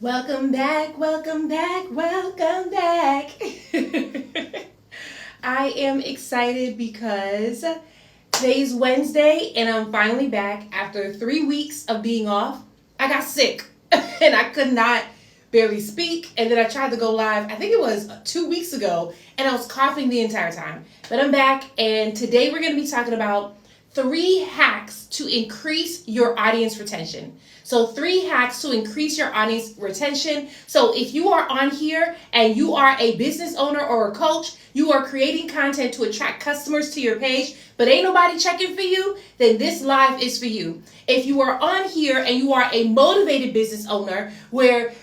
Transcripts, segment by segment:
Welcome back, welcome back, welcome back. I am excited because today's Wednesday and I'm finally back after 3 weeks of being off. I got sick and I could not barely speak. And then I tried to go live, I think it was 2 weeks ago, and I was coughing the entire time. But I'm back, and today we're going to be talking about 3 hacks to increase your audience retention. So 3 hacks to increase your audience retention. So if you are on here and you are a business owner or a coach, you are creating content to attract customers to your page, but ain't nobody checking for you, then this live is for you. If you are on here and you are a motivated business owner where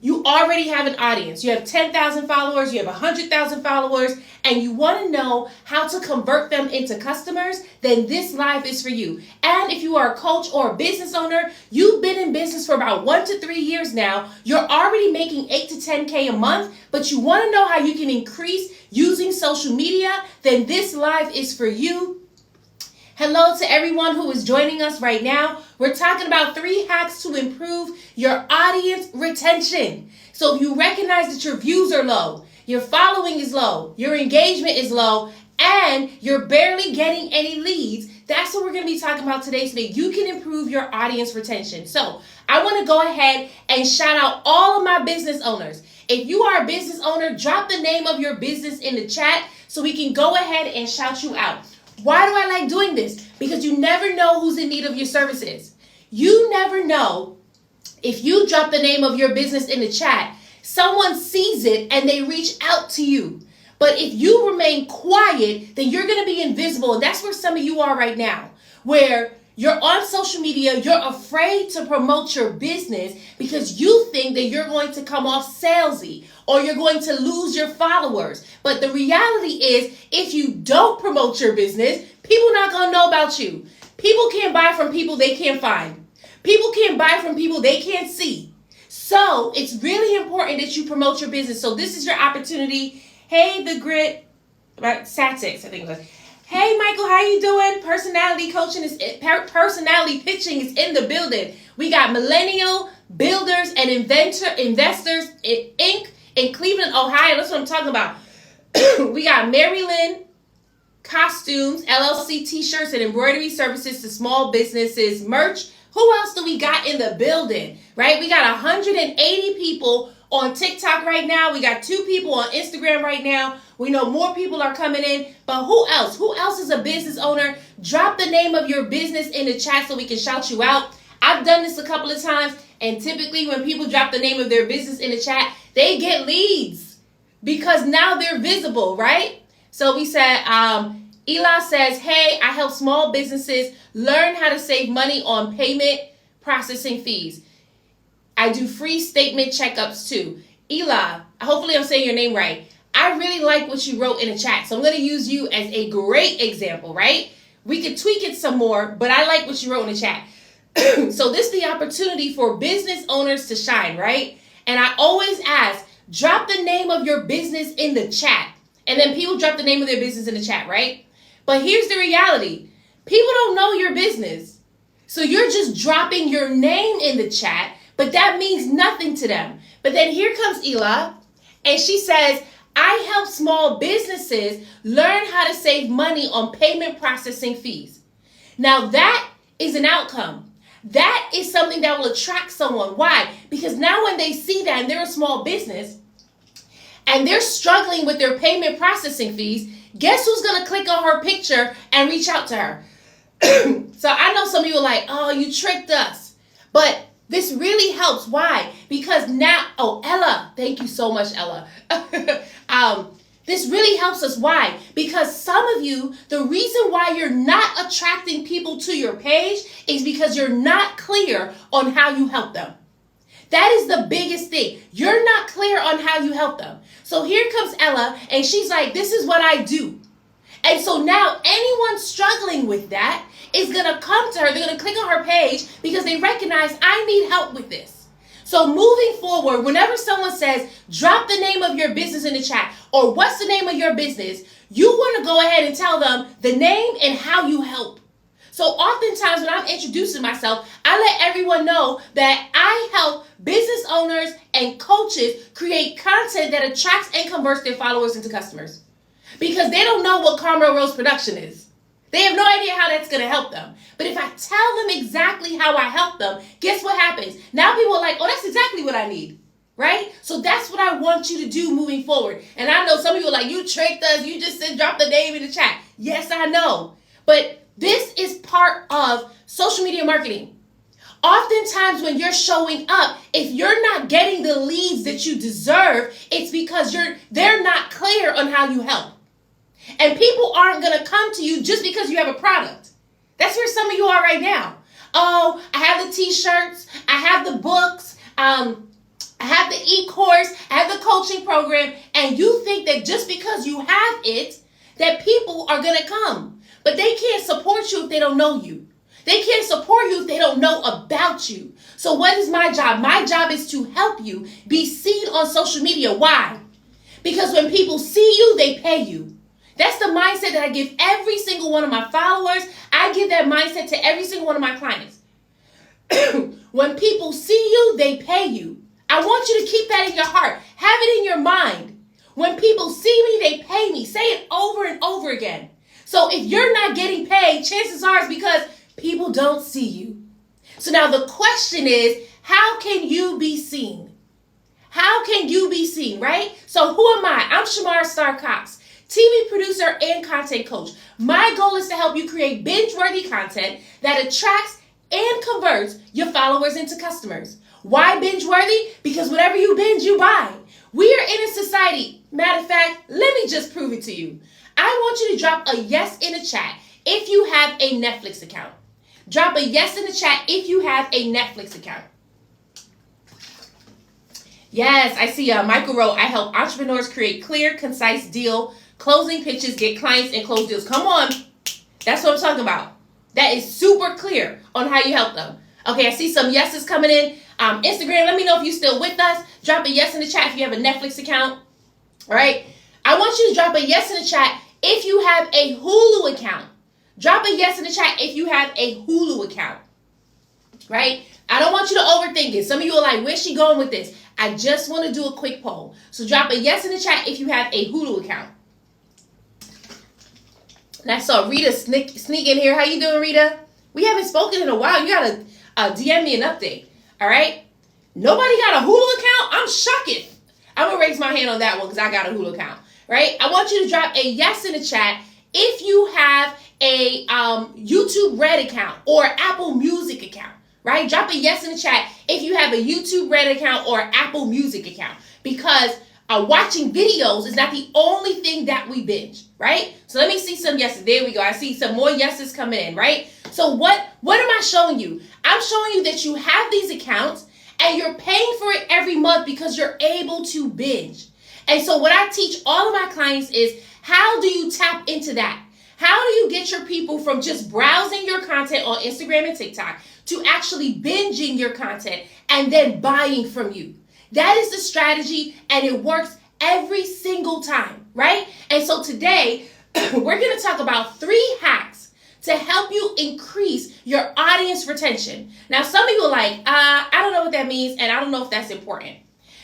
you already have an audience, you have 10,000 followers, you have 100,000 followers, and you want to know how to convert them into customers, then this live is for you. And if you are a coach or a business owner, you've been in business for about 1 to 3 years now, you're already making 8 to 10K a month, but you want to know how you can increase using social media, then this live is for you. Hello to everyone who is joining us right now. We're talking about 3 hacks to improve your audience retention. So if you recognize that your views are low, your following is low, your engagement is low, and you're barely getting any leads, that's what we're going to be talking about today so that you can improve your audience retention. So I want to go ahead and shout out all of my business owners. If you are a business owner, drop the name of your business in the chat so we can go ahead and shout you out. Why do I like doing this? Because you never know who's in need of your services. You never know if you drop the name of your business in the chat, someone sees it and they reach out to you. But if you remain quiet, then you're going to be invisible. And that's where some of you are right now, where you're on social media, you're afraid to promote your business because you think that you're going to come off salesy or you're going to lose your followers. But the reality is, if you don't promote your business, people are not going to know about you. People can't buy from people they can't find. People can't buy from people they can't see. So it's really important that you promote your business. So this is your opportunity. Hey, the grit, Satix, I think it was. Hey, Michael, how you doing? Personality pitching is in the building. We got Millennial Builders and Investors Inc. in Cleveland, Ohio. That's what I'm talking about. We got Maryland Costumes, LLC t-shirts and embroidery services to small businesses, merch. Who else do we got in the building, right? We got 180 people on TikTok right now. We got 2 people on Instagram right now. We know more people are coming in, but who else? Who else is a business owner? Drop the name of your business in the chat so we can shout you out. I've done this a couple of times, and typically when people drop the name of their business in the chat, they get leads because now they're visible, right? So we said, Ela says, hey, I help small businesses learn how to save money on payment processing fees. I do free statement checkups too. Ela, hopefully I'm saying your name right. I really like what you wrote in the chat, so I'm going to use you as a great example, right? We could tweak it some more, but I like what you wrote in the chat. So this is the opportunity for business owners to shine, right? And I always ask, drop the name of your business in the chat. And then people drop the name of their business in the chat, right? But here's the reality. People don't know your business. So you're just dropping your name in the chat, but that means nothing to them. But then here comes Ela, and she says, I help small businesses learn how to save money on payment processing fees. Now that is an outcome. That is something that will attract someone. Why? Because now when they see that and they're a small business and they're struggling with their payment processing fees, guess who's going to click on her picture and reach out to her? So I know some of you are like, oh, you tricked us. But this really helps. Why? Because now, Ella, thank you so much, Ella. This really helps us. Why? Because some of you, the reason why you're not attracting people to your page is because you're not clear on how you help them. That is the biggest thing. You're not clear on how you help them. So here comes Ella, and she's like, this is what I do. And so now anyone struggling with that is going to come to her. They're going to click on her page because they recognize I need help with this. So moving forward, whenever someone says, drop the name of your business in the chat or what's the name of your business, you want to go ahead and tell them the name and how you help. So oftentimes when I'm introducing myself, I let everyone know that I help business owners and coaches create content that attracts and converts their followers into customers. Because they don't know what Carmel Rose Production is. They have no idea how that's going to help them. But if I tell them exactly how I help them, guess what happens? Now people are like, oh, that's exactly what I need. Right? So that's what I want you to do moving forward. And I know some of you are like, you tricked us. You just said drop the name in the chat. Yes, I know. But this is part of social media marketing. Oftentimes when you're showing up, if you're not getting the leads that you deserve, it's because they're not clear on how you help. And people aren't going to come to you just because you have a product. That's where some of you are right now. Oh, I have the t-shirts. I have the books. I have the e-course. I have the coaching program. And you think that just because you have it, that people are going to come. But they can't support you if they don't know you. They can't support you if they don't know about you. So what is my job? My job is to help you be seen on social media. Why? Because when people see you, they pay you. That's the mindset that I give every single one of my followers. I give that mindset to every single one of my clients. When people see you, they pay you. I want you to keep that in your heart. Have it in your mind. When people see me, they pay me. Say it over and over again. So if you're not getting paid, chances are it's because people don't see you. So now the question is, how can you be seen? How can you be seen, right? So who am I? I'm Shamara Star Cox, TV producer and content coach. My goal is to help you create binge-worthy content that attracts and converts your followers into customers. Why binge-worthy? Because whatever you binge, you buy. We are in a society. Matter of fact, let me just prove it to you. I want you to drop a yes in the chat if you have a Netflix account. Drop a yes in the chat if you have a Netflix account. Yes, I see Michael wrote, I help entrepreneurs create clear, concise deal, closing pitches, get clients, and close deals. Come on. That's what I'm talking about. That is super clear on how you help them. Okay, I see some yeses coming in. Instagram, let me know if you're still with us. Drop a yes in the chat if you have a Netflix account. All right. I want you to drop a yes in the chat if you have a Hulu account. Drop a yes in the chat if you have a Hulu account. Right? I don't want you to overthink it. Some of you are like, where's she going with this? I just want to do a quick poll. So drop a yes in the chat if you have a Hulu account. And I saw Rita sneak in here. How you doing, Rita? We haven't spoken in a while. You got to DM me an update. All right? Nobody got a Hulu account? I'm shocked. I'm going to raise my hand on that one because I got a Hulu account. Right? I want you to drop a yes in the chat if you have a YouTube Red account or Apple Music account. Right? Drop a yes in the chat if you have a YouTube Red account or Apple Music account. Because watching videos is not the only thing that we binge. Right? So let me see some yeses. There we go. I see some more yeses coming in. Right? So what am I showing you? I'm showing you that you have these accounts and you're paying for it every month because you're able to binge. And so what I teach all of my clients is, how do you tap into that? How do you get your people from just browsing your content on Instagram and TikTok to actually binging your content and then buying from you? That is the strategy, and it works every single time, right? And so today, we're going to talk about 3 hacks to help you increase your audience retention. Now, some of you are like, I don't know what that means, and I don't know if that's important.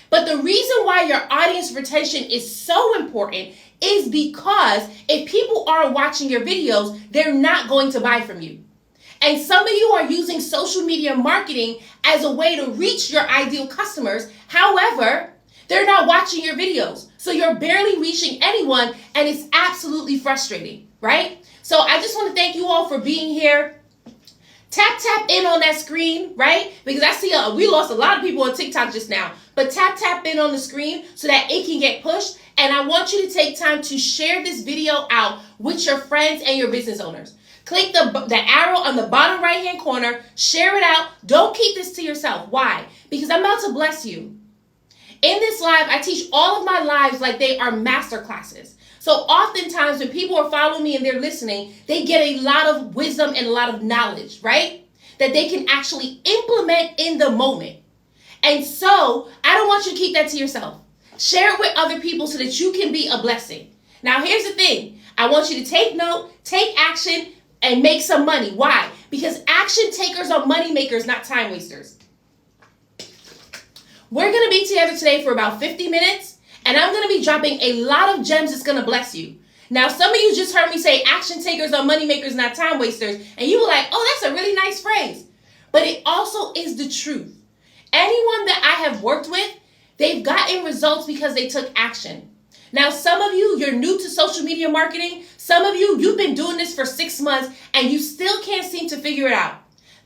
But the reason why your audience retention is so important is because if people aren't watching your videos, they're not going to buy from you. And some of you are using social media marketing as a way to reach your ideal customers. However, they're not watching your videos. So you're barely reaching anyone, and it's absolutely frustrating, right? So I just want to thank you all for being here. Tap in on that screen, right? Because I see we lost a lot of people on TikTok just now. But tap in on the screen so that it can get pushed. And I want you to take time to share this video out with your friends and your business owners. Click the arrow on the bottom right-hand corner. Share it out. Don't keep this to yourself. Why? Because I'm about to bless you. In this live, I teach all of my lives like they are master classes. So oftentimes when people are following me and they're listening, they get a lot of wisdom and a lot of knowledge, right? That they can actually implement in the moment. And so I don't want you to keep that to yourself. Share it with other people so that you can be a blessing. Now, here's the thing. I want you to take note, take action, and make some money. Why? Because action takers are money makers, not time wasters. We're going to be together today for about 50 minutes, and I'm going to be dropping a lot of gems that's going to bless you. Now, some of you just heard me say action takers are money makers, not time wasters, and you were like, oh, that's a really nice phrase. But it also is the truth. Anyone that I have worked with, they've gotten results because they took action. Now, some of you, you're new to social media marketing. Some of you, you've been doing this for 6 months and you still can't seem to figure it out.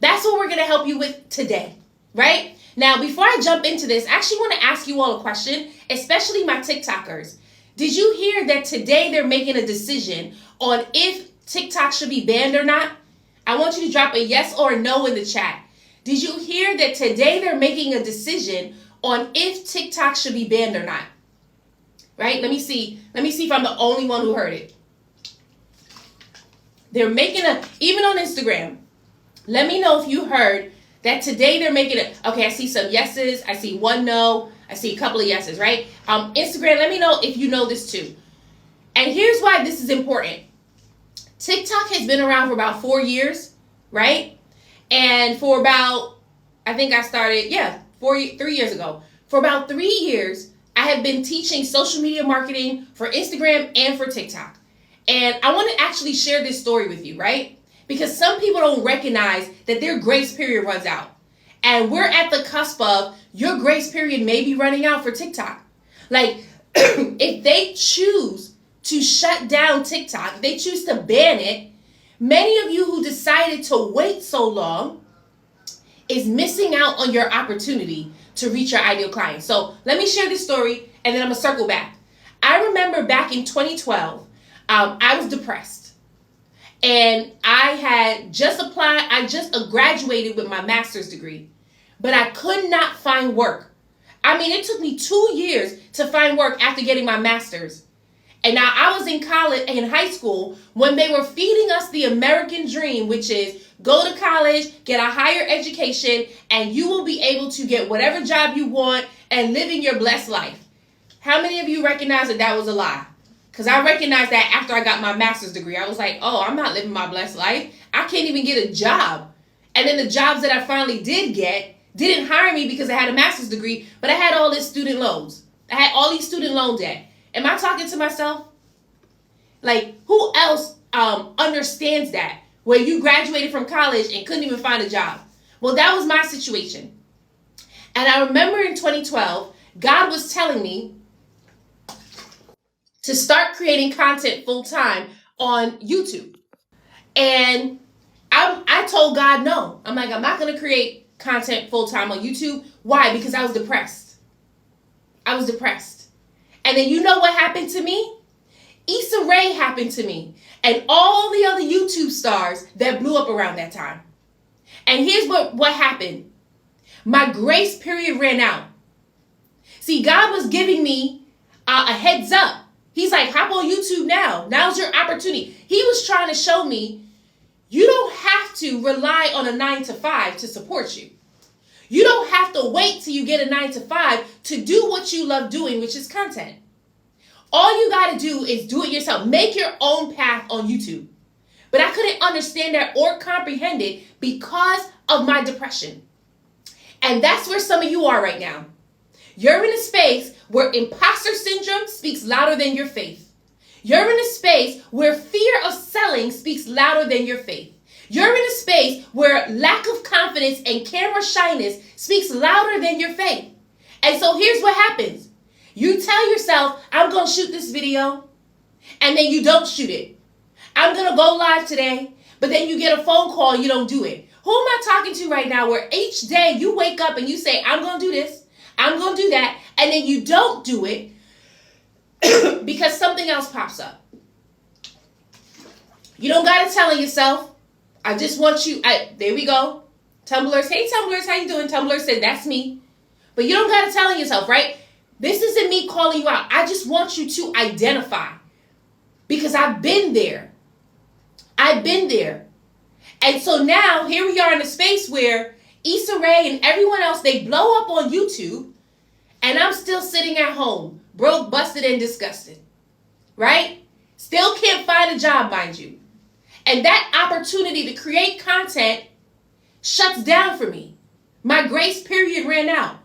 That's what we're going to help you with today, right? Now, before I jump into this, I actually want to ask you all a question, especially my TikTokers. Did you hear that today they're making a decision on if TikTok should be banned or not? I want you to drop a yes or a no in the chat. Did you hear that today they're making a decision on if TikTok should be banned or not? Right? Let me see if I'm the only one who heard it. They're making even on Instagram. Let me know if you heard that today they're making it. Okay, I see some yeses. I see one no. I see a couple of yeses, right? Instagram, let me know if you know this too. And here's why this is important. TikTok has been around for about 4 years, right? And for about, I think I started, 3 years ago. For about 3 years, I have been teaching social media marketing for Instagram and for TikTok. And I want to actually share this story with you, right? Because some people don't recognize that their grace period runs out. And we're at the cusp of your grace period may be running out for TikTok. Like, if they choose to shut down TikTok, if they choose to ban it, many of you who decided to wait so long is missing out on your opportunity to reach your ideal client. So let me share this story and then I'm going to circle back. I remember back in 2012, I was depressed. And I had just applied, I just graduated with my master's degree, but I could not find work. I mean, it took me 2 years to find work after getting my master's. And now I was in college, in high school, when they were feeding us the American dream, which is go to college, get a higher education, and you will be able to get whatever job you want and live in your blessed life. How many of you recognize that that was a lie? Because I recognized that after I got my master's degree. I was like, oh, I'm not living my blessed life. I can't even get a job. And then the jobs that I finally did get didn't hire me because I had a master's degree, but I had all this student loans. I had all these student loan debt. Am I talking to myself? Like, who else understands that? Where you graduated from college and couldn't even find a job. Well, that was my situation. And I remember in 2012, God was telling me to start creating content full time on YouTube. And I told God no. I'm like, I'm not going to create content full time on YouTube. Why? Because I was depressed. I was depressed. And then you know what happened to me? Issa Rae happened to me. And all the other YouTube stars that blew up around that time. And here's what happened. My grace period ran out. See, God was giving me a heads up. He's like, hop on YouTube now. Now's your opportunity. He was trying to show me you don't have to rely on a 9-to-5 to support you. You don't have to wait till you get a 9-to-5 to do what you love doing, which is content. All you got to do is do it yourself. Make your own path on YouTube. But I couldn't understand that or comprehend it because of my depression. And that's where some of you are right now. You're in a space where imposter syndrome speaks louder than your faith. You're in a space where fear of selling speaks louder than your faith. You're in a space where lack of confidence and camera shyness speaks louder than your faith. And so here's what happens. You tell yourself, I'm going to shoot this video, and then you don't shoot it. I'm going to go live today, but then you get a phone call, you don't do it. Who am I talking to right now where each day you wake up and you say, I'm going to do this, I'm going to do that, and then you don't do it because something else pops up. You don't got to tell yourself, I just want you, there we go. Tumblers, hey Tumblers, how you doing? Tumblr said, that's me. But you don't got to tell yourself, right? This isn't me calling you out. I just want you to identify because I've been there. I've been there. And so now here we are in a space where Issa Rae and everyone else, they blow up on YouTube and I'm still sitting at home, broke, busted, and disgusted, right? Still can't find a job, mind you. And that opportunity to create content shuts down for me. My grace period ran out.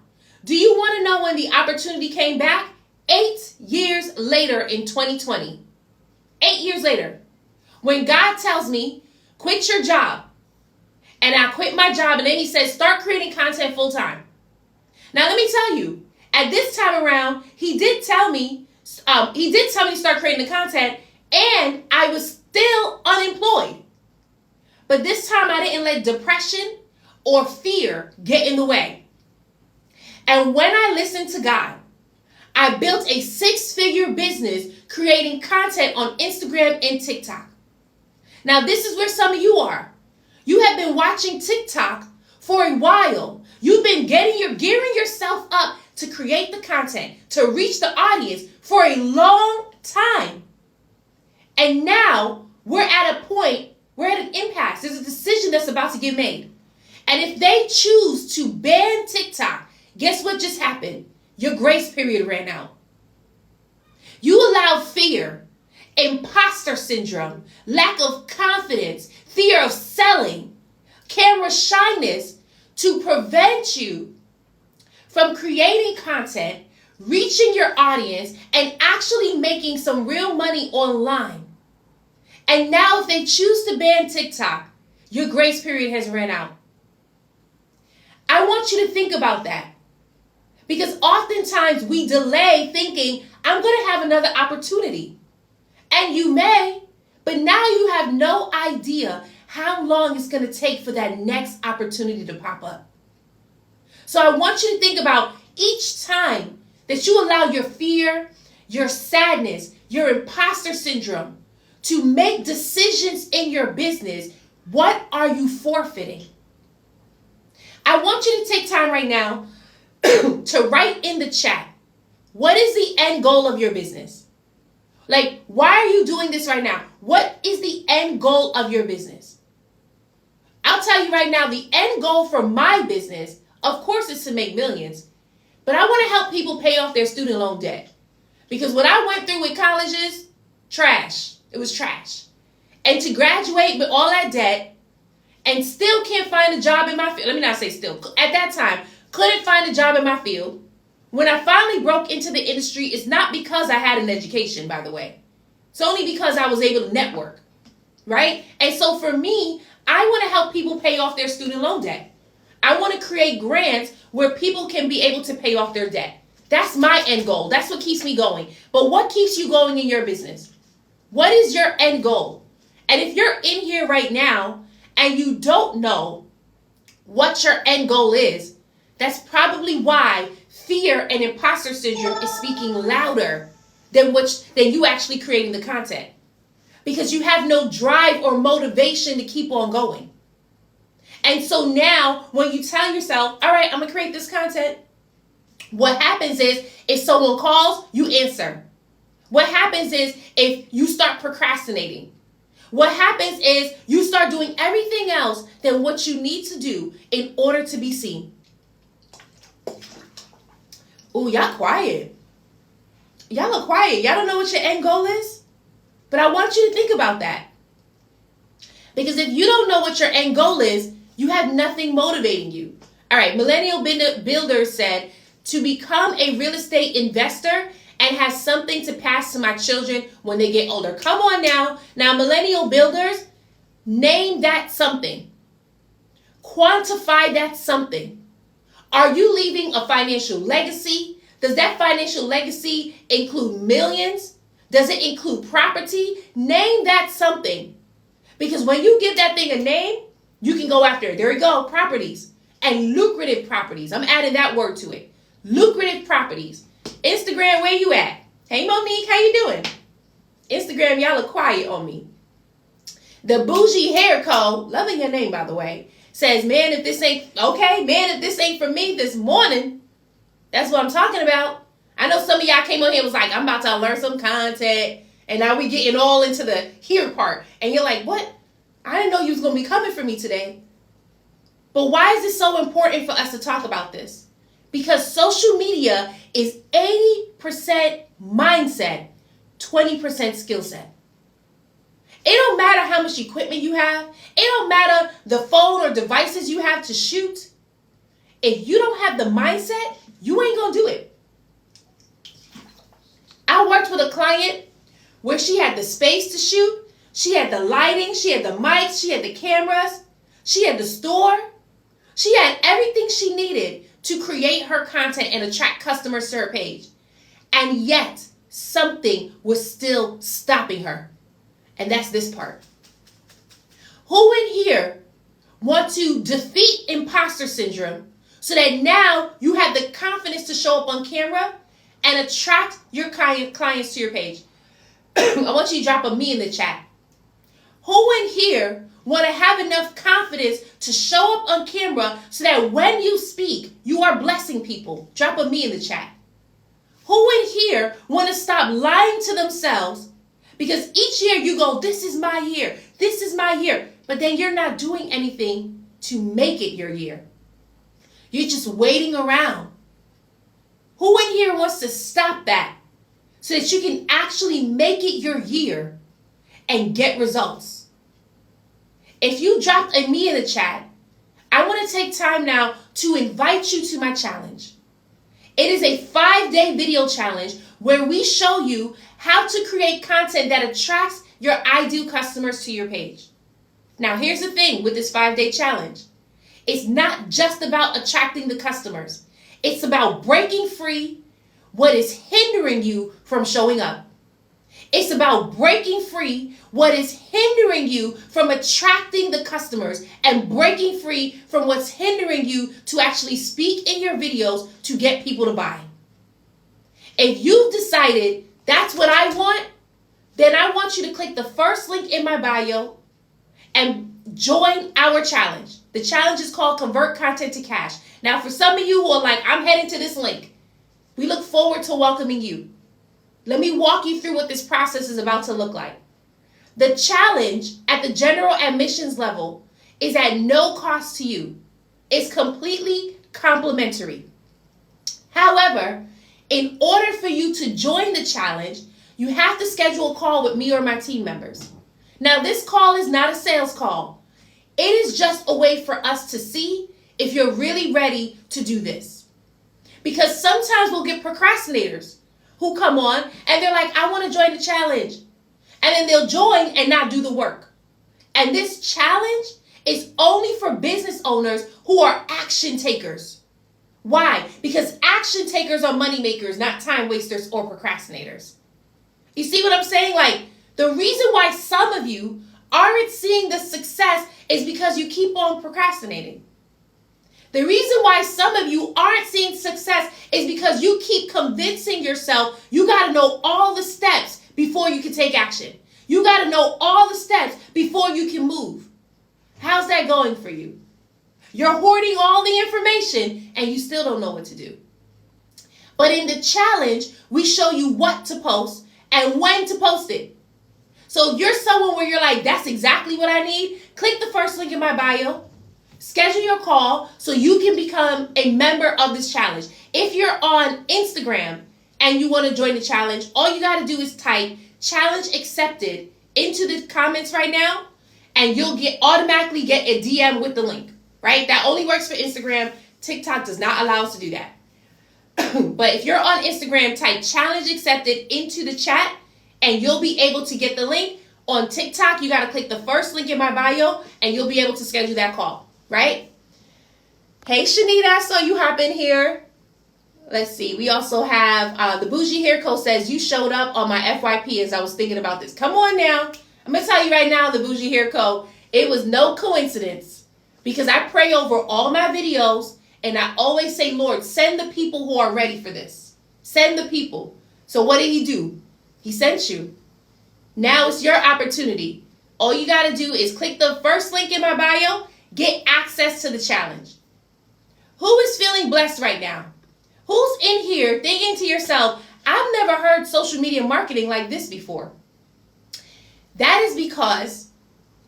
Do you want to know when the opportunity came back? 8 years later in 2020. 8 years later. When God tells me, quit your job. And I quit my job, and then he says, start creating content full time. Now let me tell you, at this time around, he did tell me to start creating the content, and I was still unemployed. But this time I didn't let depression or fear get in the way. And when I listened to God, I built a 6-figure business creating content on Instagram and TikTok. Now this is where some of you are. You have been watching TikTok for a while. You've been gearing yourself up to create the content, to reach the audience for a long time. And now we're at an impasse. There's a decision that's about to get made. And if they choose to ban TikTok, guess what just happened? Your grace period ran out. You allowed fear, imposter syndrome, lack of confidence, fear of selling, camera shyness to prevent you from creating content, reaching your audience, and actually making some real money online. And now if they choose to ban TikTok, your grace period has ran out. I want you to think about that. Because oftentimes we delay thinking, I'm going to have another opportunity. And you may, but now you have no idea how long it's going to take for that next opportunity to pop up. So I want you to think about each time that you allow your fear, your sadness, your imposter syndrome to make decisions in your business, what are you forfeiting? I want you to take time right now to write in the chat, what is the end goal of your business? Like, why are you doing this right now? What is the end goal of your business? I'll tell you right now, the end goal for my business, of course, is to make millions. But I want to help people pay off their student loan debt. Because what I went through with colleges, trash. It was trash. And to graduate with all that debt and still can't find a job in my field. Let me not say still. At that time, couldn't find a job in my field. When I finally broke into the industry, it's not because I had an education, by the way. It's only because I was able to network, right? And so for me, I want to help people pay off their student loan debt. I want to create grants where people can be able to pay off their debt. That's my end goal. That's what keeps me going. But what keeps you going in your business? What is your end goal? And if you're in here right now and you don't know what your end goal is, that's probably why fear and imposter syndrome is speaking louder than you actually creating the content. Because you have no drive or motivation to keep on going. And so now when you tell yourself, all right, I'm going to create this content, what happens is if someone calls, you answer. What happens is if you start procrastinating. What happens is you start doing everything else than what you need to do in order to be seen. Ooh, y'all quiet. Y'all are quiet. Y'all don't know what your end goal is? But I want you to think about that. Because if you don't know what your end goal is, you have nothing motivating you. All right, Millennial Builder said, to become a real estate investor and have something to pass to my children when they get older. Come on now. Now, Millennial Builders, name that something. Quantify that something. Are you leaving a financial legacy? Does that financial legacy include millions? Does it include property? Name that something. Because when you give that thing a name, you can go after it. There we go, properties. And lucrative properties. I'm adding that word to it. Lucrative properties. Instagram, where you at? Hey, Monique, how you doing? Instagram, y'all are quiet on me. The Bougie Hair Co., loving your name, by the way, says, man, if this ain't for me this morning, that's what I'm talking about. I know some of y'all came on here and was like, I'm about to learn some content, and now we getting all into the here part. And you're like, what? I didn't know you was going to be coming for me today. But why is it so important for us to talk about this? Because social media is 80% mindset, 20% skill set. It don't matter how much equipment you have. It don't matter the phone or devices you have to shoot. If you don't have the mindset, you ain't gonna do it. I worked with a client where she had the space to shoot. She had the lighting. She had the mics. She had the cameras. She had the store. She had everything she needed to create her content and attract customers to her page. And yet, something was still stopping her. And that's this part. Who in here want to defeat imposter syndrome so that now you have the confidence to show up on camera and attract your clients to your page? I want you to drop a me in the chat. Who in here want to have enough confidence to show up on camera so that when you speak, you are blessing people? Drop a me in the chat. Who in here want to stop lying to themselves? Because each year you go, this is my year, this is my year. But then you're not doing anything to make it your year. You're just waiting around. Who in here wants to stop that so that you can actually make it your year and get results? If you dropped a me in the chat, I want to take time now to invite you to my challenge. It is a 5-day video challenge where we show you how to create content that attracts your ideal customers to your page. Now, here's the thing with this 5-day challenge. It's not just about attracting the customers. It's about breaking free what is hindering you from showing up. It's about breaking free what is hindering you from attracting the customers and breaking free from what's hindering you to actually speak in your videos to get people to buy. If you've decided that's what I want, then I want you to click the first link in my bio and join our challenge. The challenge is called Convert Content to Cash. Now, for some of you who are like, I'm heading to this link, we look forward to welcoming you. Let me walk you through what this process is about to look like. The challenge at the general admissions level is at no cost to you. It's completely complimentary. However, in order for you to join the challenge, you have to schedule a call with me or my team members. Now, this call is not a sales call. It is just a way for us to see if you're really ready to do this. Because sometimes we'll get procrastinators who come on and they're like, I want to join the challenge. And then they'll join and not do the work. And this challenge is only for business owners who are action takers. Why? Because action takers are money makers, not time wasters or procrastinators. You see what I'm saying? Like, the reason why some of you aren't seeing the success is because you keep on procrastinating. The reason why some of you aren't seeing success is because you keep convincing yourself you got to know all the steps before you can take action. You got to know all the steps before you can move. How's that going for you? You're hoarding all the information and you still don't know what to do. But in the challenge, we show you what to post and when to post it. So if you're someone where you're like, that's exactly what I need, click the first link in my bio. Schedule your call so you can become a member of this challenge. If you're on Instagram and you want to join the challenge, all you got to do is type challenge accepted into the comments right now, and you'll automatically get a DM with the link, right? That only works for Instagram. TikTok does not allow us to do that. But if you're on Instagram, type challenge accepted into the chat, and you'll be able to get the link. On TikTok, you got to click the first link in my bio, and you'll be able to schedule that call. Right? Hey, Shanita, I saw you hop in here. Let's see. We also have the Bougie Hair Co. says, you showed up on my FYP as I was thinking about this. Come on now. I'm going to tell you right now, the Bougie Hair Co., it was no coincidence because I pray over all my videos and I always say, Lord, send the people who are ready for this. Send the people. So what did he do? He sent you. Now it's your opportunity. All you got to do is click the first link in my bio. Get access to the challenge. Who is feeling blessed right now? Who's in here thinking to yourself, I've never heard social media marketing like this before? That is because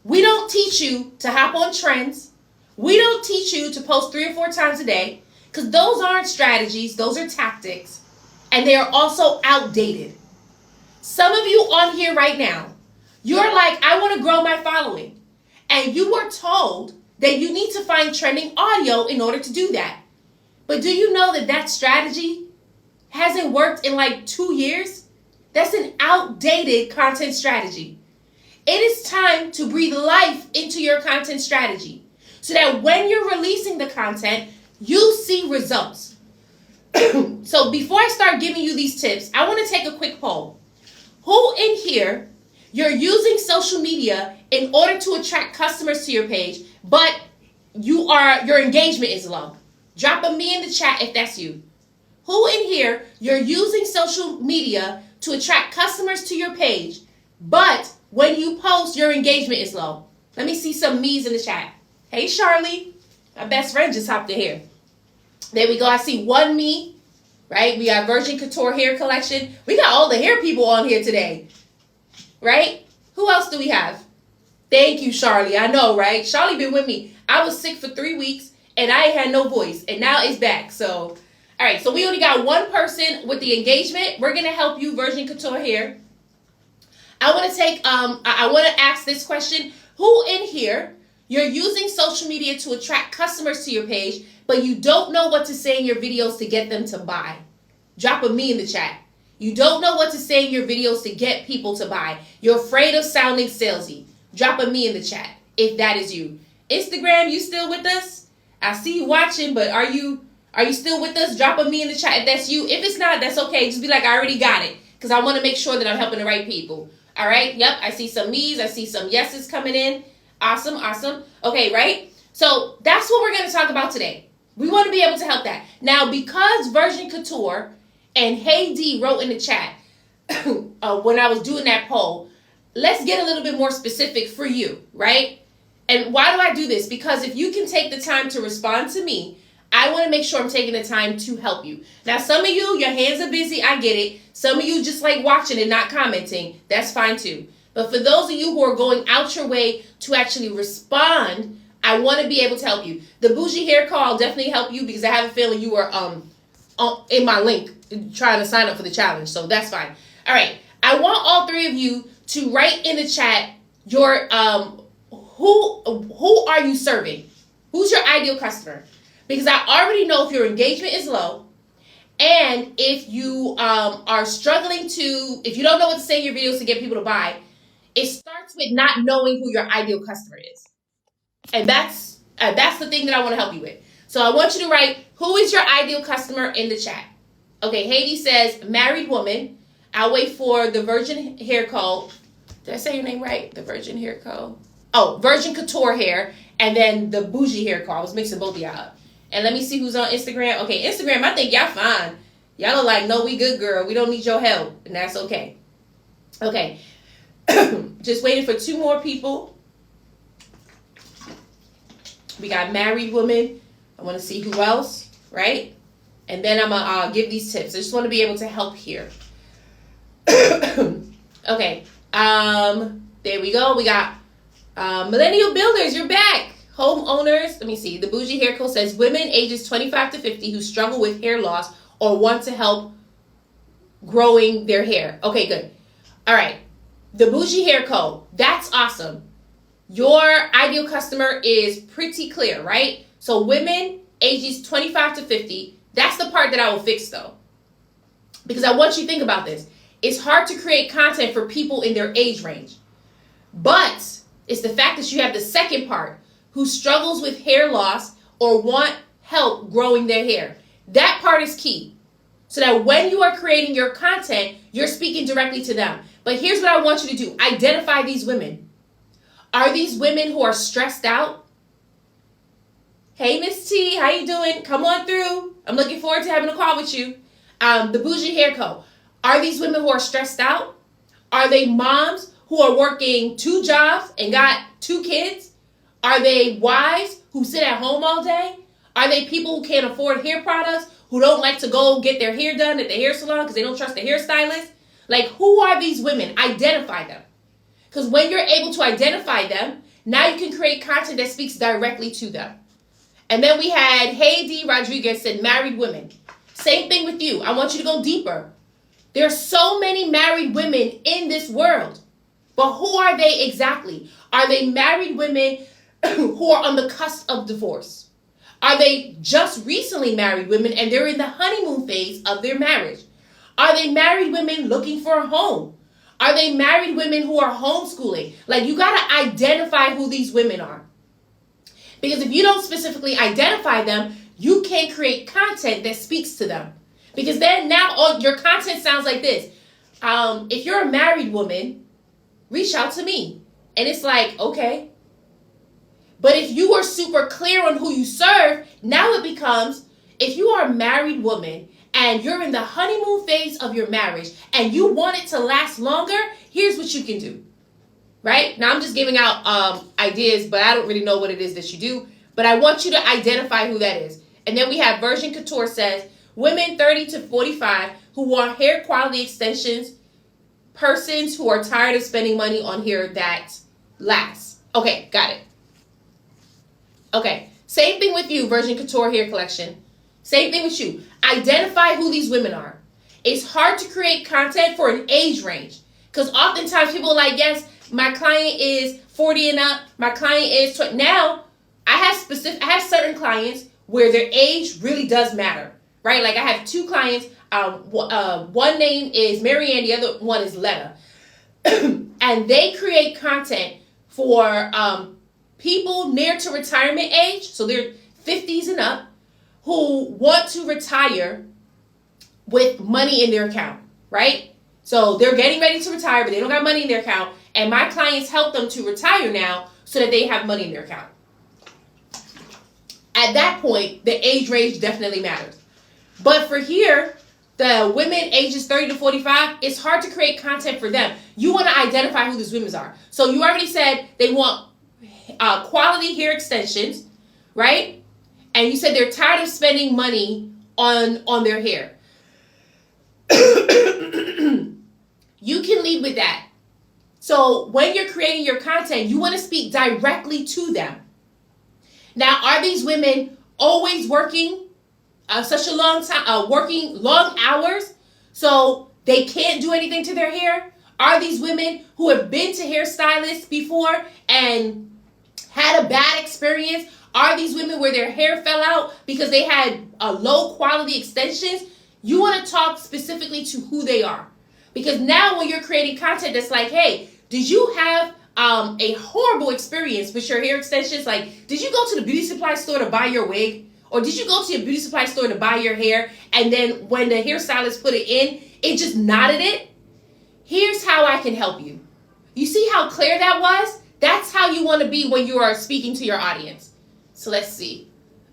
we don't teach you to hop on trends. We don't teach you to post 3 or 4 times a day because those aren't strategies. Those are tactics. And they are also outdated. Some of you on here right now, You're like, I want to grow my following. And you were told that you need to find trending audio in order to do that. But do you know that that strategy hasn't worked in like 2 years? That's an outdated content strategy. It is time to breathe life into your content strategy so that when you're releasing the content, you see results. So before I start giving you these tips, I want to take a quick poll. Who in here, you're using social media in order to attract customers to your page, but your engagement is low? Drop a me in the chat if that's you. Who in here, you're using social media to attract customers to your page, but when you post, your engagement is low? Let me see some me's in the chat. Hey, Charlie. My best friend just hopped in here. There we go. I see one me, right? We got Virgin Couture hair collection. We got all the hair people on here today, right? Who else do we have? Thank you, Charlie. I know, right? Charlie been with me. I was sick for 3 weeks, and I ain't had no voice, and now it's back. So, all right. So we only got one person with the engagement. We're going to help you, Virgin Couture hair. I want to I want to ask this question. Who in here, you're using social media to attract customers to your page, but you don't know what to say in your videos to get them to buy? Drop a me in the chat. You don't know what to say in your videos to get people to buy. You're afraid of sounding salesy. Drop a me in the chat if that is you. Instagram, you still with us? I see you watching, but are you still with us? Drop a me in the chat if that's you. If it's not, that's okay. Just be like, I already got it, because I want to make sure that I'm helping the right people. All right. Yep. I see some me's. I see some yeses coming in. Awesome. Awesome. Okay. Right. So that's what we're going to talk about today. We want to be able to help that. Now, because Virgin Couture and Hey D wrote in the chat when I was doing that poll, let's get a little bit more specific for you. Right. And why do I do this? Because if you can take the time to respond to me, I want to make sure I'm taking the time to help you. Now, some of you, your hands are busy. I get it. Some of you just like watching and not commenting. That's fine too. But for those of you who are going out your way to actually respond, I want to be able to help you. The Bougie Hair Call will definitely help you, because I have a feeling you were in my link trying to sign up for the challenge. So that's fine. All right. I want all three of you to write in the chat your who are you serving? Who's your ideal customer? Because I already know if your engagement is low, and if you are struggling if you don't know what to say in your videos to get people to buy, it starts with not knowing who your ideal customer is. And that's the thing that I want to help you with. So I want you to write, who is your ideal customer, in the chat. Okay, Haiti says, married woman. I'll wait for the Virgin Hair Co. Did I say your name right? The Virgin Hair Co. Oh, Virgin Couture hair, and then the Bougie Hair Co. I was mixing both of y'all up. And let me see who's on Instagram. Okay, Instagram, I think y'all fine. Y'all are like, no, we good, girl. We don't need your help. And that's okay. Okay. Just waiting for 2 more people. We got married women. I want to see who else, right? And then I'm going to give these tips. I just want to be able to help here. Okay. There we go. We got Millennial Builders. You're back. Homeowners, let me see. The Bougie Hair Co. says women ages 25 to 50 who struggle with hair loss or want to help growing their hair. Okay, good. All right. The Bougie Hair Co. That's awesome. Your ideal customer is pretty clear, right? So women ages 25 to 50. That's the part that I will fix, though, because I want you to think about this. It's hard to create content for people in their age range, but it's the fact that you have the second part, who struggles with hair loss or want help growing their hair. That part is key. So that when you are creating your content, you're speaking directly to them. But here's what I want you to do. Identify these women. Are these women who are stressed out? Hey, Miss T, how you doing? Come on through. I'm looking forward to having a call with you. The Bougie Hair Co. Are these women who are stressed out? Are they moms who are working 2 jobs and got 2 kids? Are they wives who sit at home all day? Are they people who can't afford hair products, who don't like to go get their hair done at the hair salon because they don't trust the hairstylist? Like, who are these women? Identify them. Because when you're able to identify them, now you can create content that speaks directly to them. And then we had Hey D Rodriguez said married women. Same thing with you. I want you to go deeper. There are so many married women in this world. But who are they exactly? Are they married women who are on the cusp of divorce? Are they just recently married women and they're in the honeymoon phase of their marriage? Are they married women looking for a home? Are they married women who are homeschooling? Like, you got to identify who these women are. Because if you don't specifically identify them, you can't create content that speaks to them. Because then now all your content sounds like this. If you're a married woman, reach out to me. And it's like, okay. But if you are super clear on who you serve, now it becomes, if you are a married woman and you're in the honeymoon phase of your marriage and you want it to last longer, here's what you can do. Right? Now I'm just giving out ideas, but I don't really know what it is that you do. But I want you to identify who that is. And then we have Virgin Couture says, women 30 to 45 who want hair quality extensions, persons who are tired of spending money on hair that lasts. Okay, got it. Okay, same thing with you, Virgin Couture Hair Collection. Same thing with you. Identify who these women are. It's hard to create content for an age range because oftentimes people are like, yes, my client is 40 and up. My client is 20. Now, I have certain clients where their age really does matter, right? Like I have two clients. One name is Marianne, the other one is Letta. And they create content for people near to retirement age, so they're 50s and up, who want to retire with money in their account, right? So they're getting ready to retire, but they don't got money in their account, and my clients help them to retire now so that they have money in their account. At that point, the age range definitely matters. But for here, the women ages 30 to 45, it's hard to create content for them. You want to identify who these women are. So you already said they want quality hair extensions, right? And you said they're tired of spending money on their hair. You can lead with that. So when you're creating your content, you want to speak directly to them. Now, are these women always working such a long time, working long hours so they can't do anything to their hair? Are these women who have been to hairstylists before and had a bad experience? Are these women where their hair fell out because they had low quality extensions? You want to talk specifically to who they are. Because now when you're creating content that's like, hey, did you have a horrible experience with your hair extensions? Like, did you go to the beauty supply store to buy your wig? Or did you go to your beauty supply store to buy your hair and then when the hairstylist put it in, it just knotted it? Here's how I can help you. You see how clear that was? That's how you want to be when you are speaking to your audience. So let's see.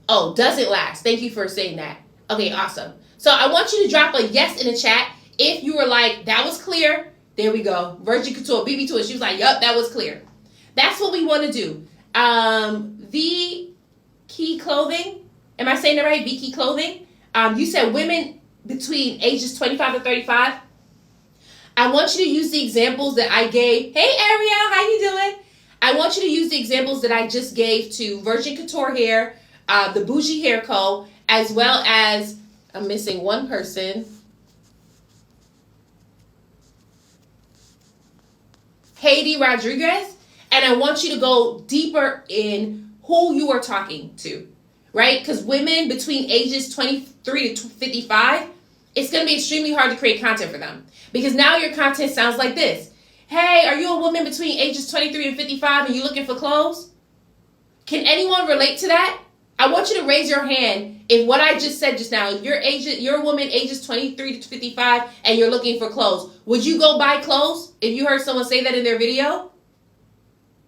Oh, does it last? Thank you for saying that. Okay, awesome. So I want you to drop a yes in the chat if you were like, that was clear. There we go. Virgin Couture, BB Tour. She was like, yup, that was clear. That's what we want to do. The Key Clothing. Am I saying that right? V Key Clothing. You said women between ages 25 to 35. I want you to use the examples that I gave. Hey, Ariel, how you doing? I want you to use the examples that I just gave to Virgin Couture Hair, the Bougie Hair Co., as well as, I'm missing one person, Haiti Rodriguez, and I want you to go deeper in who you are talking to, right? Because women between ages 23 to 55, it's going to be extremely hard to create content for them. Because now your content sounds like this. Hey, are you a woman between ages 23 and 55 and you looking for clothes? Can anyone relate to that? I want you to raise your hand if what I just said just now, you're a woman ages 23 to 55 and you're looking for clothes. Would you go buy clothes if you heard someone say that in their video?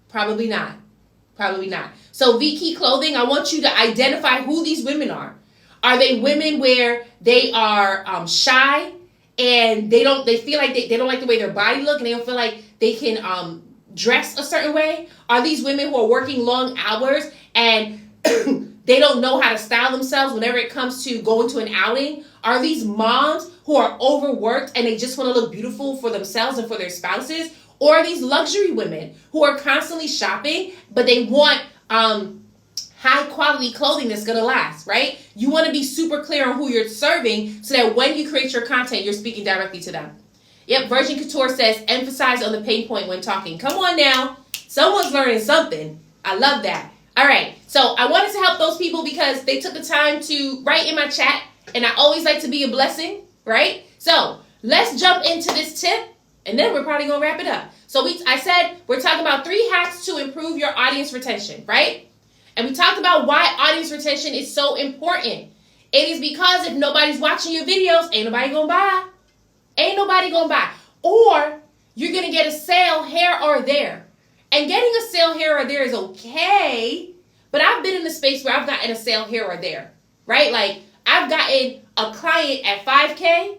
Probably not. Probably not. So V Key Clothing, I want you to identify who these women are. Are they women where they are shy and they feel like they don't like the way their body look and they don't feel like they can dress a certain way? Are these women who are working long hours and they don't know how to style themselves whenever it comes to going to an outing? Are these moms who are overworked and they just want to look beautiful for themselves and for their spouses? Or are these luxury women who are constantly shopping, but they want high quality clothing that's going to last, right? You want to be super clear on who you're serving so that when you create your content, you're speaking directly to them. Yep, Virgin Couture says emphasize on the pain point when talking. Come on now. Someone's learning something. I love that. All right. So I wanted to help those people because they took the time to write in my chat, and I always like to be a blessing, right? So let's jump into this tip, and then we're probably going to wrap it up. So I said we're talking about 3 hacks to improve your audience retention, right? And we talked about why audience retention is so important. It is because if nobody's watching your videos, ain't nobody going to buy. Ain't nobody going to buy. Or you're going to get a sale here or there. And getting a sale here or there is okay, but I've been in a space where I've gotten a sale here or there, right? Like, I've gotten a client at $5K,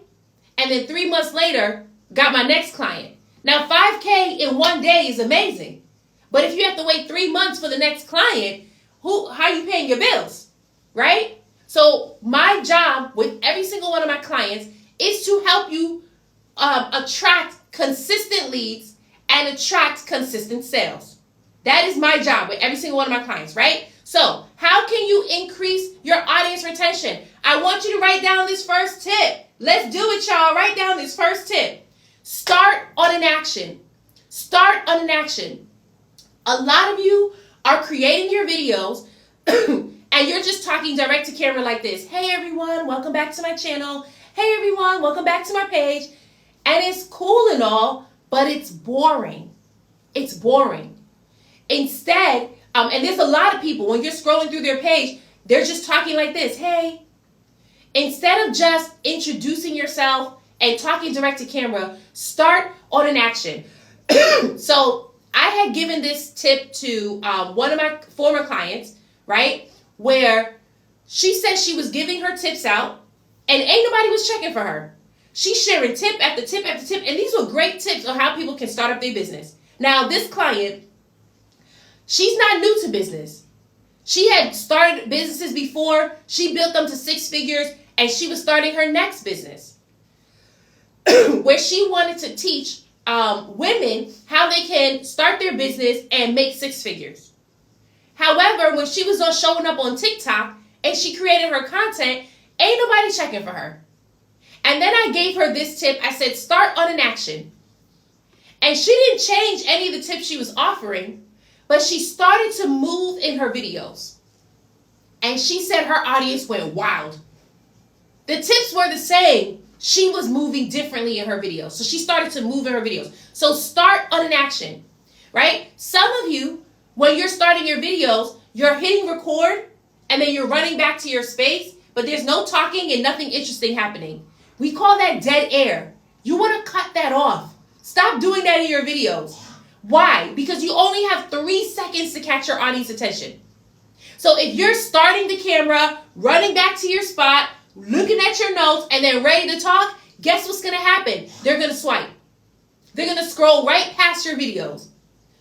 and then 3 months later, got my next client. Now, $5K in one day is amazing, but if you have to wait 3 months for the next client, how are you paying your bills, right? So my job with every single one of my clients is to help you attract consistent leads and attract consistent sales. That is my job with every single one of my clients, right? So how can you increase your audience retention? I want you to write down this first tip. Let's do it, y'all. Write down this first tip. Start on an action. Start on an action. A lot of you are creating your videos and you're just talking direct to camera like this. Hey everyone, welcome back to my channel. Hey everyone, welcome back to my page. And it's cool and all, but it's boring. It's boring. Instead, and there's a lot of people, when you're scrolling through their page, they're just talking like this. Hey. Instead of just introducing yourself and talking direct to camera, start on an action. So I had given this tip to one of my former clients, right? Where she said she was giving her tips out and ain't nobody was checking for her. She's sharing tip after tip after tip. And these were great tips on how people can start up their business. Now, this client, she's not new to business. She had started businesses before. She built them to 6 figures, and she was starting her next business where she wanted to teach women how they can start their business and make 6 figures. However, when she was showing up on TikTok and she created her content, ain't nobody checking for her. And then I gave her this tip. I said, start on an action. And she didn't change any of the tips she was offering, but she started to move in her videos. And she said her audience went wild. The tips were the same. She was moving differently in her videos. So she started to move in her videos. So start on an action, right? Some of you, when you're starting your videos, you're hitting record and then you're running back to your space, but there's no talking and nothing interesting happening. We call that dead air. You want to cut that off. Stop doing that in your videos. Why? Because you only have 3 seconds to catch your audience attention. So if you're starting the camera, running back to your spot, looking at your notes, and then ready to talk, guess what's going to happen? They're going to swipe. They're going to scroll right past your videos.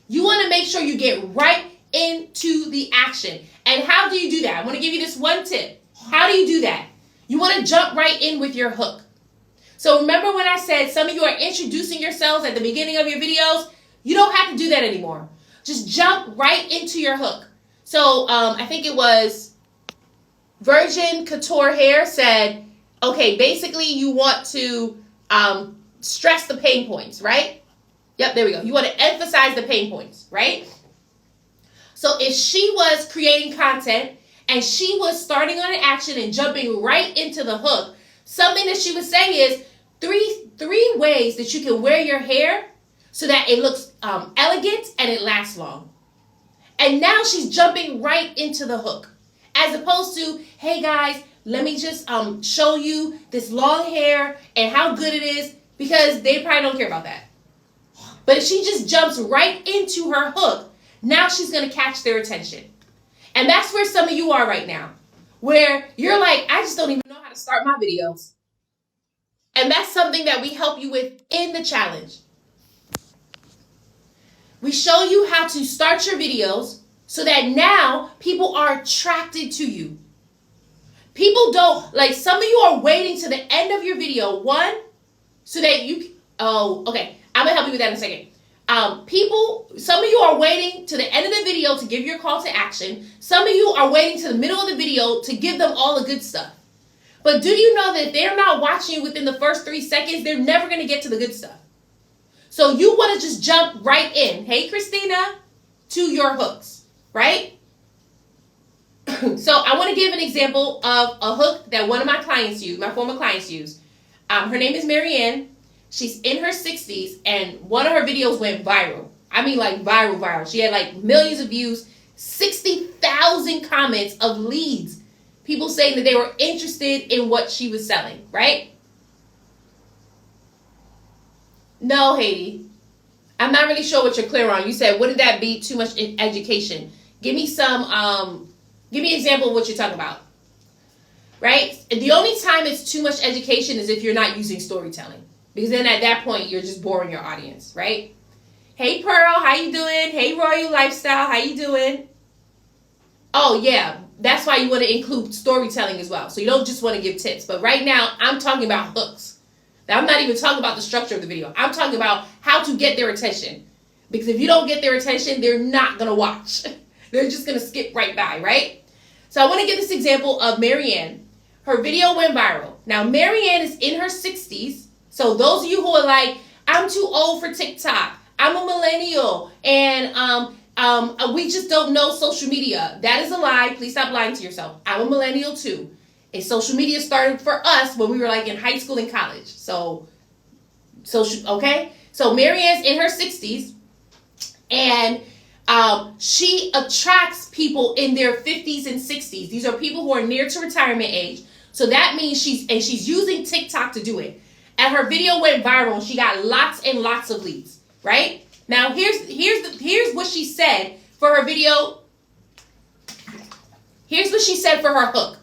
You want to make sure you get right into the action. And how do you do that? I want to give you this one tip. How do you do that? You want to jump right in with your hook. So remember when I said some of you are introducing yourselves at the beginning of your videos? You don't have to do that anymore. Just jump right into your hook. So I think it was Virgin Couture Hair said, okay, basically you want to stress the pain points, right? Yep, there we go. You want to emphasize the pain points, right? So if she was creating content and she was starting on an action and jumping right into the hook, something that she would say is three ways that you can wear your hair so that it looks elegant and it lasts long. And now she's jumping right into the hook. As opposed to, hey guys, let me just show you this long hair and how good it is, because they probably don't care about that. But if she just jumps right into her hook, now she's going to catch their attention. And that's where some of you are right now, where you're like, I just don't even know how to start my videos. And that's something that we help you with in the challenge. We show you how to start your videos so that now people are attracted to you. People don't, like some of you are waiting to the end of your video, one, so that you, oh, okay, I'm going to help you with that in a second. Some of you are waiting to the end of the video to give your call to action. Some of you are waiting to the middle of the video to give them all the good stuff. But do you know that if they're not watching you within the first 3 seconds, they're never going to get to the good stuff? So you want to just jump right in. Hey, Christina, to your hooks, right? So I want to give an example of a hook that one of my clients use, my former clients use. Her name is Marianne. She's in her 60s, and one of her videos went viral. I mean, like viral. She had like millions of views, 60,000 comments of leads. People saying that they were interested in what she was selling, right? No, Haiti. I'm not really sure what you're clear on. You said, wouldn't that be too much education? Give me give me an example of what you're talking about. Right? And the only time it's too much education is if you're not using storytelling. Because then at that point, you're just boring your audience, right? Hey, Pearl, how you doing? Hey, Royal Lifestyle, how you doing? Oh, yeah. That's why you want to include storytelling as well. So you don't just want to give tips. But right now, I'm talking about hooks. Now, I'm not even talking about the structure of the video. I'm talking about how to get their attention. Because if you don't get their attention, they're not going to watch. They're just going to skip right by, right? So I want to give this example of Marianne. Her video went viral. Now, Marianne is in her 60s. So those of you who are like, I'm too old for TikTok. I'm a millennial. And we just don't know social media. That is a lie. Please stop lying to yourself. I'm a millennial too. And social media started for us when we were like in high school and college. So okay? So Marianne's in her 60s. And she attracts people in their 50s and 60s. These are people who are near to retirement age. So that means she's using TikTok to do it. And her video went viral and she got lots and lots of leads, right? Now here's what she said for her video. Here's what she said for her hook.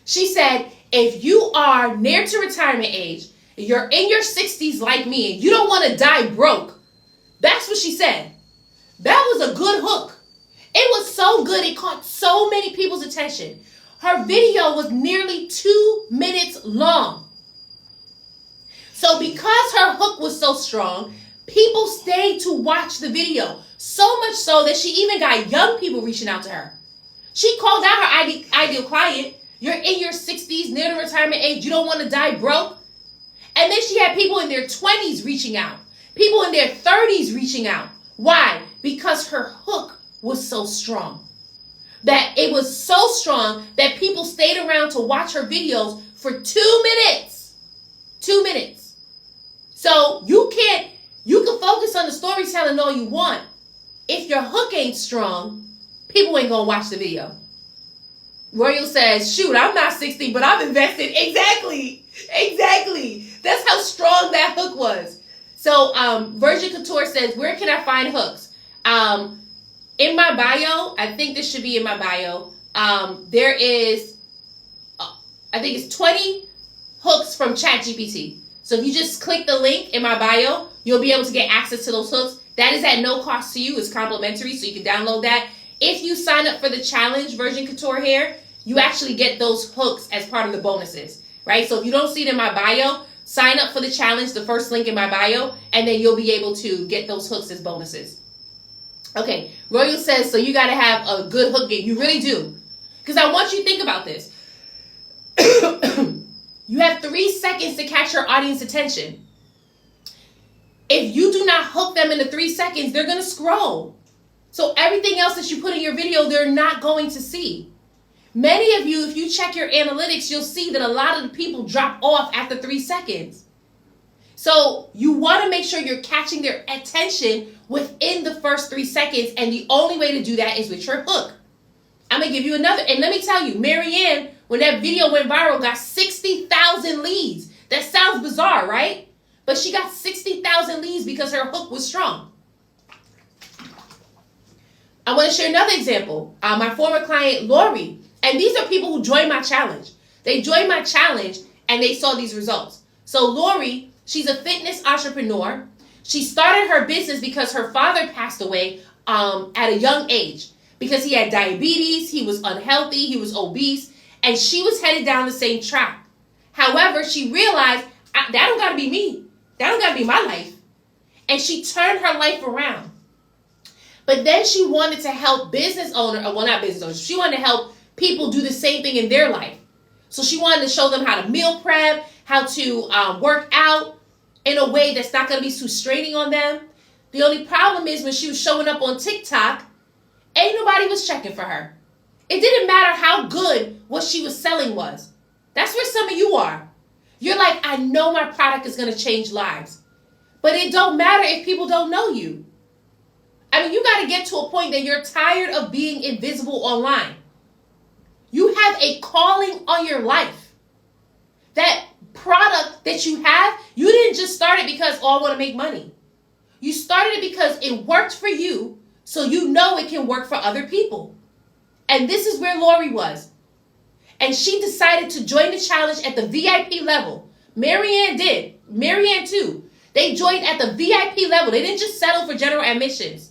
She said, if you are near to retirement age, you're in your 60s like me, and you don't want to die broke. That's what she said. That was a good hook. It was so good. It caught so many people's attention. Her video was nearly 2 minutes long. So because her hook was so strong, people stayed to watch the video. So much so that she even got young people reaching out to her. She called out her ideal client. You're in your 60s, near the retirement age. You don't want to die broke. And then she had people in their 20s reaching out. People in their 30s reaching out. Why? Because her hook was so strong. That it was so strong that people stayed around to watch her videos for 2 minutes. 2 minutes. So you can focus on the storytelling all you want. If your hook ain't strong, people ain't gonna watch the video. Royal says, shoot, I'm not 60, but I've invested. Exactly. That's how strong that hook was. So Virgin Couture says, where can I find hooks? In my bio, I think this should be in my bio. There is, I think it's 20 hooks from ChatGPT. So if you just click the link in my bio, you'll be able to get access to those hooks. That is at no cost to you. It's complimentary, so you can download that. If you sign up for the challenge, Virgin Couture Hair, you actually get those hooks as part of the bonuses, right? So if you don't see it in my bio, sign up for the challenge, the first link in my bio, and then you'll be able to get those hooks as bonuses. Okay, Royal says, so you got to have a good hook game. You really do. Because I want you to think about this. You have 3 seconds to catch your audience attention. If you do not hook them in the 3 seconds, they're going to scroll. So everything else that you put in your video, they're not going to see. Many of you, if you check your analytics, you'll see that a lot of the people drop off after 3 seconds. So you want to make sure you're catching their attention within the first 3 seconds. And the only way to do that is with your hook. I'm going to give you another. And let me tell you, Marianne, when that video went viral, got 60,000 leads. That sounds bizarre, right? But she got 60,000 leads because her hook was strong. I want to share another example. My former client, Lori. And these are people who joined my challenge. They joined my challenge and they saw these results. So Lori, she's a fitness entrepreneur. She started her business because her father passed away at a young age. Because he had diabetes, he was unhealthy, he was obese. And she was headed down the same track. However, she realized, that don't got to be me. That don't got to be my life. And she turned her life around. But then she wanted to help business owners, well, not business owners, she wanted to help people do the same thing in their life. So she wanted to show them how to meal prep, how to work out. in a way that's not going to be too straining on them. The only problem is when she was showing up on TikTok, ain't nobody was checking for her. It didn't matter how good what she was selling was. That's where some of you are. You're like, I know my product is going to change lives. But it don't matter if people don't know you. I mean, you got to get to a point that you're tired of being invisible online. You have a calling on your life. That product that you have, you didn't just start it because, oh, I want to make money. You started it because it worked for you, so you know it can work for other people. And this is where Lori was. And she decided to join the challenge at the VIP level. Marianne did. Marianne too. They joined at the VIP level. They didn't just settle for general admissions.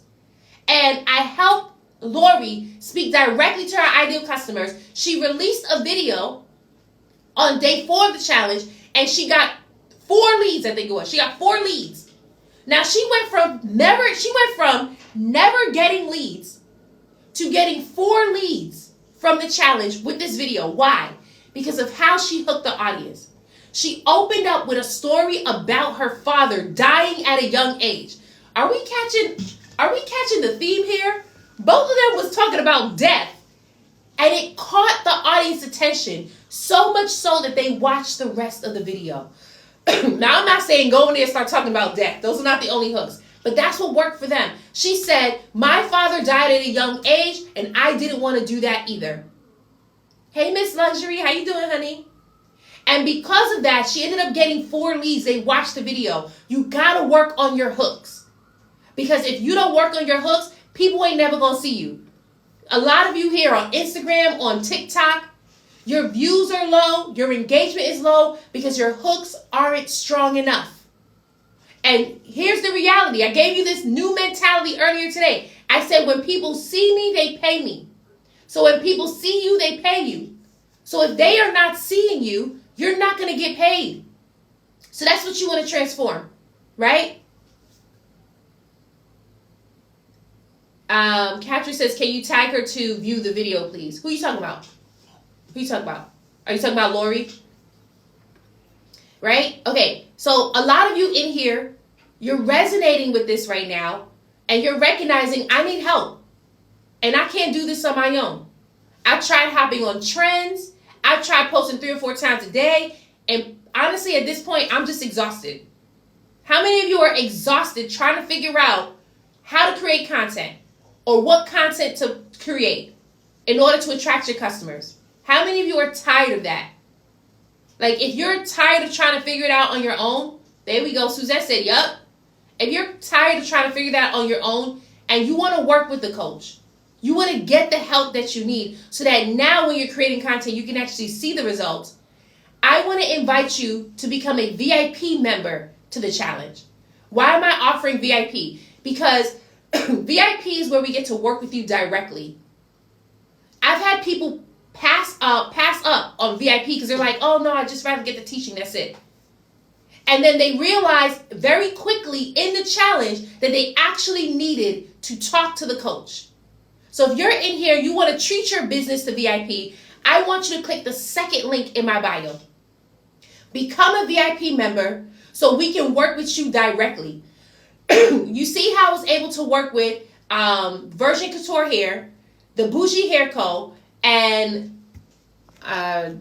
And I helped Lori speak directly to her ideal customers. She released a video on day 4 of the challenge, and she got 4 leads, I think it was. She got 4 leads. Now she went from never getting leads to getting 4 leads from the challenge with this video. Why? Because of how she hooked the audience. She opened up with a story about her father dying at a young age. Are we catching the theme here? Both of them was talking about death. And it caught the audience attention so much so that they watched the rest of the video. Now, I'm not saying go in there and start talking about death. Those are not the only hooks. But that's what worked for them. She said, my father died at a young age, and I didn't want to do that either. Hey, Miss Luxury, how you doing, honey? And because of that, she ended up getting 4 leads. They watched the video. You got to work on your hooks. Because if you don't work on your hooks, people ain't never going to see you. A lot of you here on Instagram, on TikTok, your views are low, your engagement is low because your hooks aren't strong enough. And here's the reality. I gave you this new mentality earlier today. I said when people see me, they pay me. So when people see you, they pay you. So if they are not seeing you, you're not going to get paid. So that's what you want to transform, right? Katrin says, can you tag her to view the video, please? Who are you talking about? Who are you talking about? Are you talking about Lori? Right? Okay, so a lot of you in here, you're resonating with this right now, and you're recognizing I need help, and I can't do this on my own. I've tried hopping on trends. I've tried posting 3 or 4 times a day, and honestly, at this point, I'm just exhausted. How many of you are exhausted trying to figure out how to create content or what content to create in order to attract your customers? How many of you are tired of that? Like, if you're tired of trying to figure it out on your own, there we go. Suzette said, yup. If you're tired of trying to figure that out on your own and you want to work with the coach, you want to get the help that you need so that now when you're creating content, you can actually see the results. I want to invite you to become a VIP member to the challenge. Why am I offering VIP? Because VIP is where we get to work with you directly. I've had people pass up on VIP because they're like, oh no, I'd just rather get the teaching, that's it. And then they realize very quickly in the challenge that they actually needed to talk to the coach. So if you're in here, you want to treat your business to VIP, I want you to click the second link in my bio. Become a VIP member so we can work with you directly. You see how I was able to work with Virgin Couture Hair, the Bougie Hair Co., and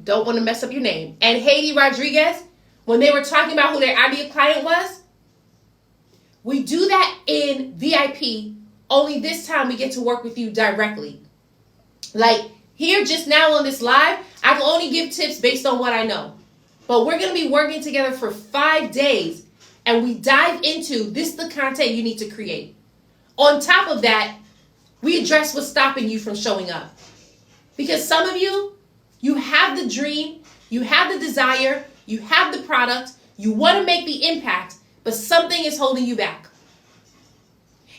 don't want to mess up your name, and Haiti Rodriguez, when they were talking about who their ideal client was. We do that in VIP, only this time we get to work with you directly. Like here just now on this live, I can only give tips based on what I know. But we're going to be working together for 5 days, and we dive into this the content you need to create. On top of that, we address what's stopping you from showing up. Because some of you, you have the dream, you have the desire, you have the product, you want to make the impact, but something is holding you back.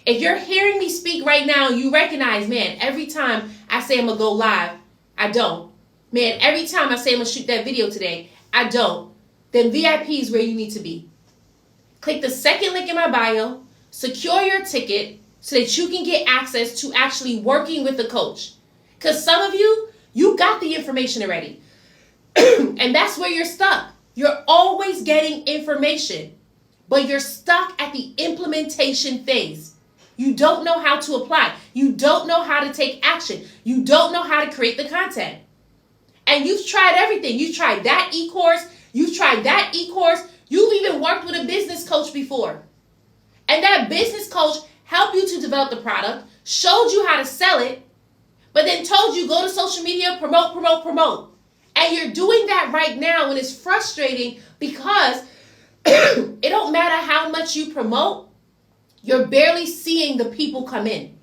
If you're hearing me speak right now, you recognize, man, every time I say I'm going to go live, I don't. Man, every time I say I'm going to shoot that video today, I don't. Then VIP is where you need to be. Click the second link in my bio, secure your ticket so that you can get access to actually working with the coach. Because some of you, you got the information already. And that's where you're stuck. You're always getting information, but you're stuck at the implementation phase. You don't know how to apply. You don't know how to take action. You don't know how to create the content. And you've tried everything. You've tried that e-course. You've tried that e-course. You've even worked with a business coach before. And that business coach helped you to develop the product, showed you how to sell it, but then told you go to social media, promote. And you're doing that right now, and it's frustrating because it don't matter how much you promote, you're barely seeing the people come in.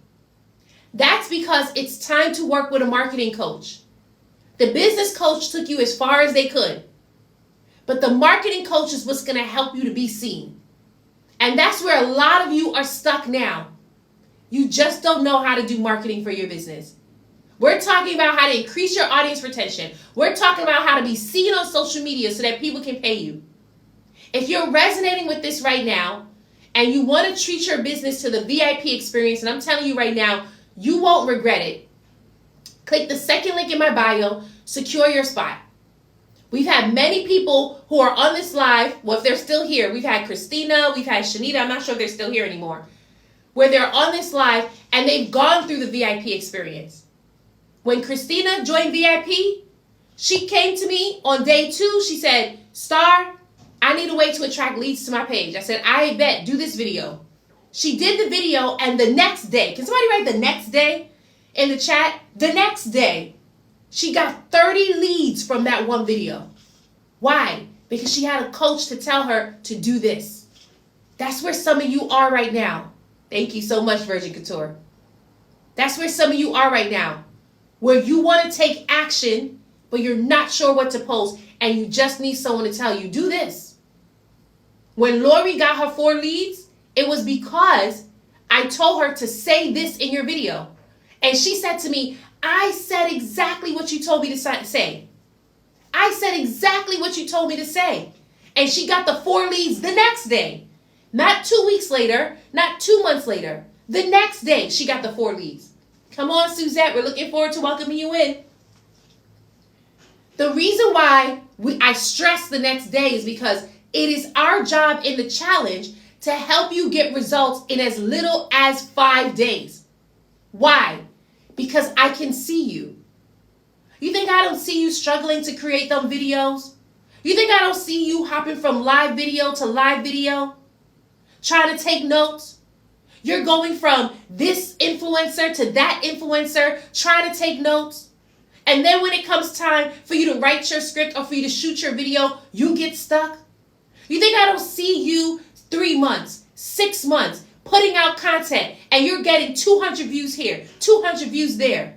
That's because it's time to work with a marketing coach. The business coach took you as far as they could, but the marketing coach is what's going to help you to be seen. And that's where a lot of you are stuck now. You just don't know how to do marketing for your business. We're talking about how to increase your audience retention. We're talking about how to be seen on social media so that people can pay you. If you're resonating with this right now and you want to treat your business to the VIP experience, and I'm telling you right now, you won't regret it, click the second link in my bio, secure your spot. We've had many people who are on this live, well, if they're still here, we've had Christina, we've had Shanita, I'm not sure if they're still here anymore, where they're on this live and they've gone through the VIP experience. When Christina joined VIP, she came to me on day 2. She said, Star, I need a way to attract leads to my page. I said, I bet, do this video. She did the video, and the next day, can somebody write the next day in the chat? The next day, she got 30 leads from that one video. Why? Because she had a coach to tell her to do this. That's where some of you are right now. Thank you so much, Virgin Couture. That's where some of you are right now, where you want to take action, but you're not sure what to post, and you just need someone to tell you, do this. When Lori got her 4 leads, it was because I told her to say this in your video. And she said to me, I said exactly what you told me to say. I said exactly what you told me to say. And she got the 4 leads the next day. Not 2 weeks later, not 2 months later. The next day, she got the 4 leads. Come on, Suzette. We're looking forward to welcoming you in. The reason why I stress the next day is because it is our job in the challenge to help you get results in as little as 5 days. Why? Because I can see you. You think I don't see you struggling to create them videos? You think I don't see you hopping from live video to live video? Trying to take notes? You're going from this influencer to that influencer, trying to take notes. And then when it comes time for you to write your script or for you to shoot your video, you get stuck. You think I don't see you 3 months, 6 months, putting out content, and you're getting 200 views here, 200 views there.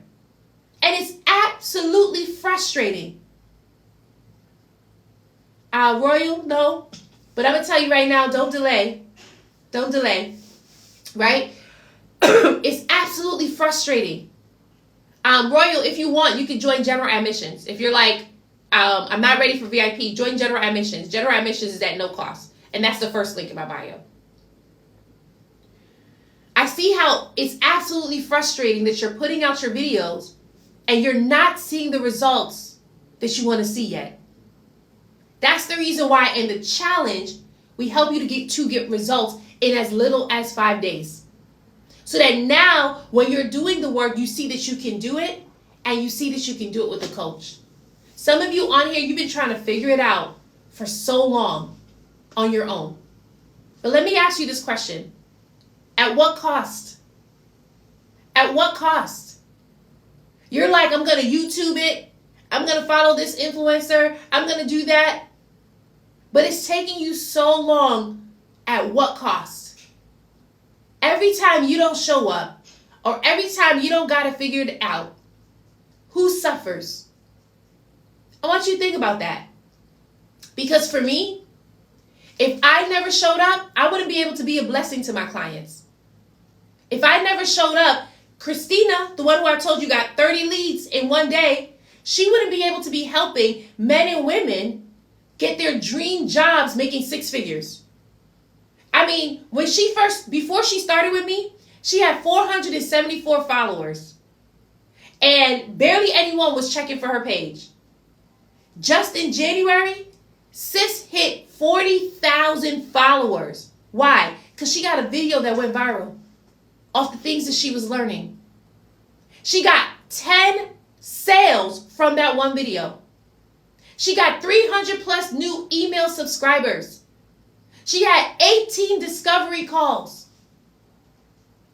And it's absolutely frustrating. Royal, no. But I'm going to tell you right now, don't delay. Don't delay. Right? It's absolutely frustrating. Royal, if you want, you can join General Admissions. If you're like, I'm not ready for VIP, join General Admissions. General Admissions is at no cost. And that's the first link in my bio. I see how it's absolutely frustrating that you're putting out your videos and you're not seeing the results that you want to see yet. That's the reason why in the challenge, we help you to get results in as little as 5 days. So that now when you're doing the work, you see that you can do it, and you see that you can do it with a coach. Some of you on here, you've been trying to figure it out for so long on your own. But let me ask you this question. At what cost? At what cost? You're like, I'm going to YouTube it. I'm going to follow this influencer. I'm going to do that. But it's taking you so long. At what cost? Every time you don't show up, or every time you don't got to figure it out, who suffers? I want you to think about that. Because for me, if I never showed up, I wouldn't be able to be a blessing to my clients. If I never showed up, Christina, the one who I told you got 30 leads in one day, she wouldn't be able to be helping men and women get their dream jobs making 6 figures. I mean, before she started with me, she had 474 followers. And barely anyone was checking for her page. Just in January, Sis hit 40,000 followers. Why? Because she got a video that went viral off the things that she was learning. She got 10 sales from that one video. She got 300 plus new email subscribers. She had 18 discovery calls.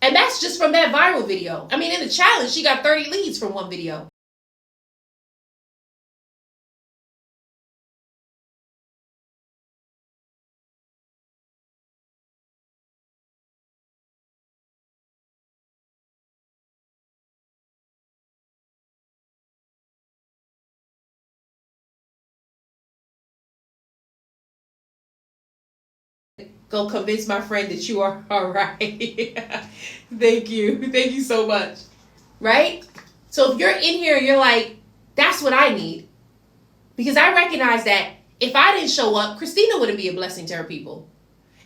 And that's just from that viral video. I mean, in the challenge, she got 30 leads from one video. Go convince my friend that you are all right. Thank you. Thank you so much. Right? So if you're in here, you're like, that's what I need. Because I recognize that if I didn't show up, Christina wouldn't be a blessing to her people.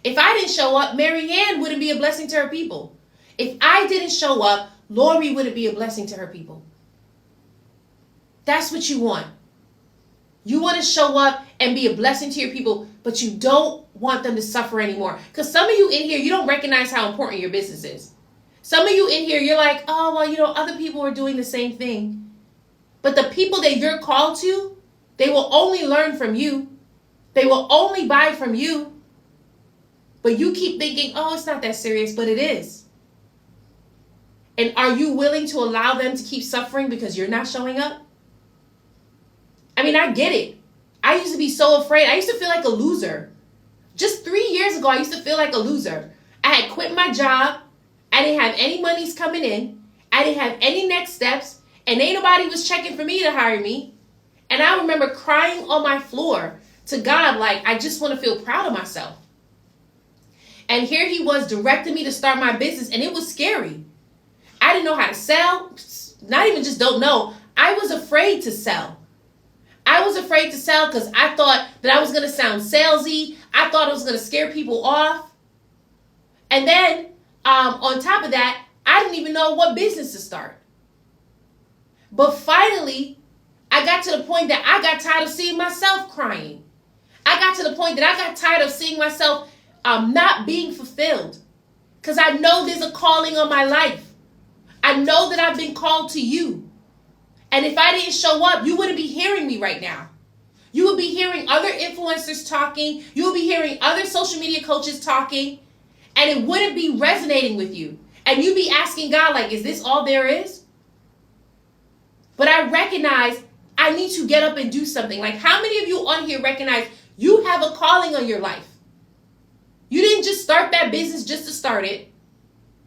If I didn't show up, Marianne wouldn't be a blessing to her people. If I didn't show up, Lori wouldn't be a blessing to her people. That's what you want. You want to show up and be a blessing to your people, but you don't want them to suffer anymore. Because some of you in here, you don't recognize how important your business is. Some of you in here, you're like, oh, well, other people are doing the same thing. But the people that you're called to, they will only learn from you. They will only buy from you. But you keep thinking, oh, it's not that serious, but it is. And are you willing to allow them to keep suffering because you're not showing up? I mean, I get it. I used to be so afraid. I used to feel like a loser. Just 3 years ago, I used to feel like a loser. I had quit my job. I didn't have any monies coming in. I didn't have any next steps. And ain't nobody was checking for me to hire me. And I remember crying on my floor to God, like, I just want to feel proud of myself. And here he was directing me to start my business. And it was scary. I didn't know how to sell. Not even just don't know. I was afraid to sell. I was afraid to sell because I thought that I was going to sound salesy. I thought it was going to scare people off. And then on top of that, I didn't even know what business to start. But finally, I got to the point that I got tired of seeing myself crying. I got to the point that I got tired of seeing myself not being fulfilled. Because I know there's a calling on my life. I know that I've been called to you. And if I didn't show up, you wouldn't be hearing me right now. You would be hearing other influencers talking. You would be hearing other social media coaches talking. And it wouldn't be resonating with you. And you'd be asking God, like, is this all there is? But I recognize I need to get up and do something. Like, how many of you on here recognize you have a calling on your life? You didn't just start that business just to start it.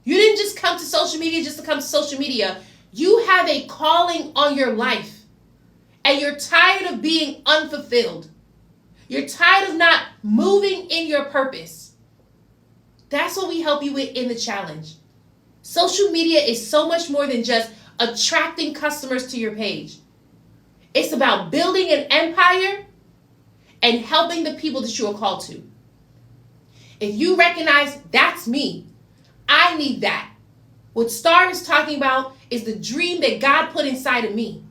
You didn't just come to social media just to come to social media. You have a calling on your life. And you're tired of being unfulfilled. You're tired of not moving in your purpose. That's what we help you with in the challenge. Social media is so much more than just attracting customers to your page. It's about building an empire and helping the people that you are called to. If you recognize that's me, I need that. What Star is talking about is the dream that God put inside of me.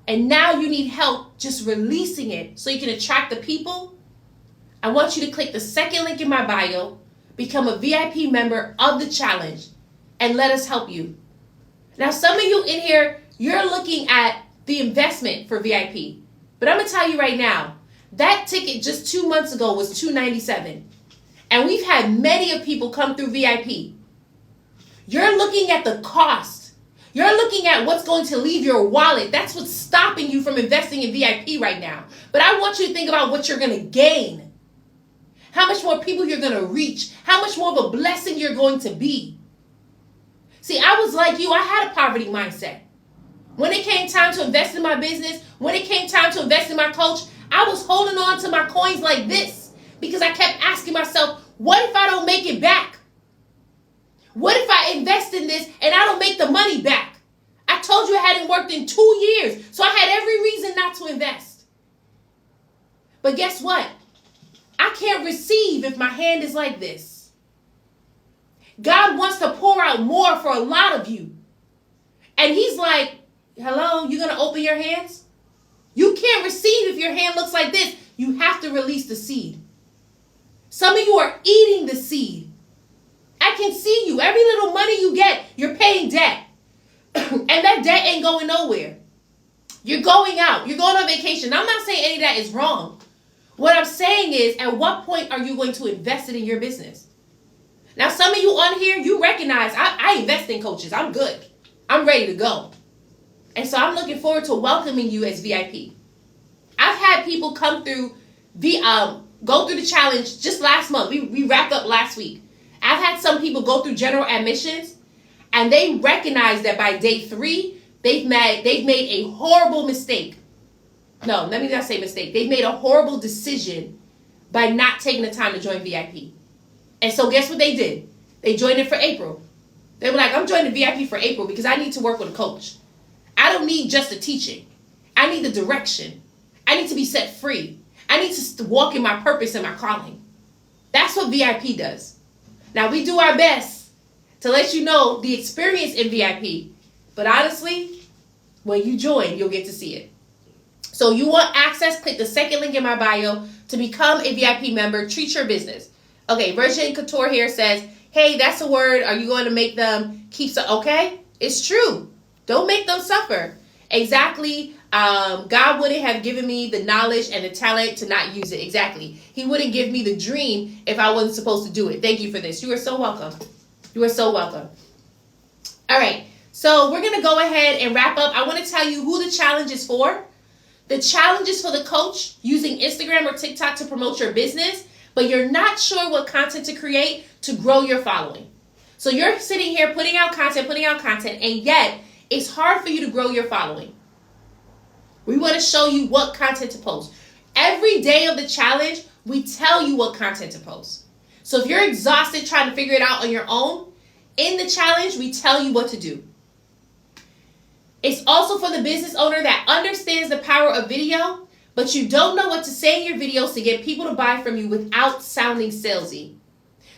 And now you need help just releasing it so you can attract the people. I want you to click the second link in my bio, become a VIP member of the challenge, and let us help you. Now, some of you in here, you're looking at the investment for VIP. But I'm going to tell you right now, that ticket just 2 months ago was $297. And we've had many of people come through VIP. You're looking at the cost. You're looking at what's going to leave your wallet. That's what's stopping you from investing in VIP right now. But I want you to think about what you're going to gain. How much more people you're going to reach. How much more of a blessing you're going to be. See, I was like you. I had a poverty mindset. When it came time to invest in my business, when it came time to invest in my coach, I was holding on to my coins like this because I kept asking myself, what if I don't make it back? What if I invest in this and I don't make the money back? I told you I hadn't worked in 2 years, so I had every reason not to invest. But guess what? I can't receive if my hand is like this. God wants to pour out more for a lot of you. And he's like, hello, you going to open your hands? You can't receive if your hand looks like this. you have to release the seed. Some of you are eating the seed. I can see you. Every little money you get, you're paying debt. And that debt ain't going nowhere. You're going out. You're going on vacation. I'm not saying any of that is wrong. What I'm saying is, at what point are you going to invest it in your business? Now, some of you on here, you recognize, I invest in coaches. I'm good. I'm ready to go. And so I'm looking forward to welcoming you as VIP. I've had people come through, go through the challenge just last month. We wrapped up last week. I've had some people go through general admissions, and they recognize that by day 3, they've made a horrible mistake. No, let me not say mistake. They've made a horrible decision by not taking the time to join VIP. And so guess what they did? They joined it for April. They were like, I'm joining VIP for April because I need to work with a coach. I don't need just the teaching. I need the direction. I need to be set free. I need to walk in my purpose and my calling. That's what VIP does. Now, we do our best to let you know the experience in VIP. But honestly, when you join, you'll get to see it. So you want access, click the second link in my bio to become a VIP member. Treat your business. Okay, Virgin Couture here says, hey, that's a word. Are you going to make them keep okay? It's true. Don't make them suffer. Exactly. God wouldn't have given me the knowledge and the talent to not use it. Exactly. He wouldn't give me the dream if I wasn't supposed to do it. Thank you for this. You are so welcome. You are so welcome. All right. So we're going to go ahead and wrap up. I want to tell you who the challenge is for. The challenge is for the coach using Instagram or TikTok to promote your business, but you're not sure what content to create to grow your following. So you're sitting here putting out content, and yet it's hard for you to grow your following. We want to show you what content to post. Every day of the challenge, we tell you what content to post. So if you're exhausted trying to figure it out on your own, in the challenge, we tell you what to do. It's also for the business owner that understands the power of video, but you don't know what to say in your videos to get people to buy from you without sounding salesy.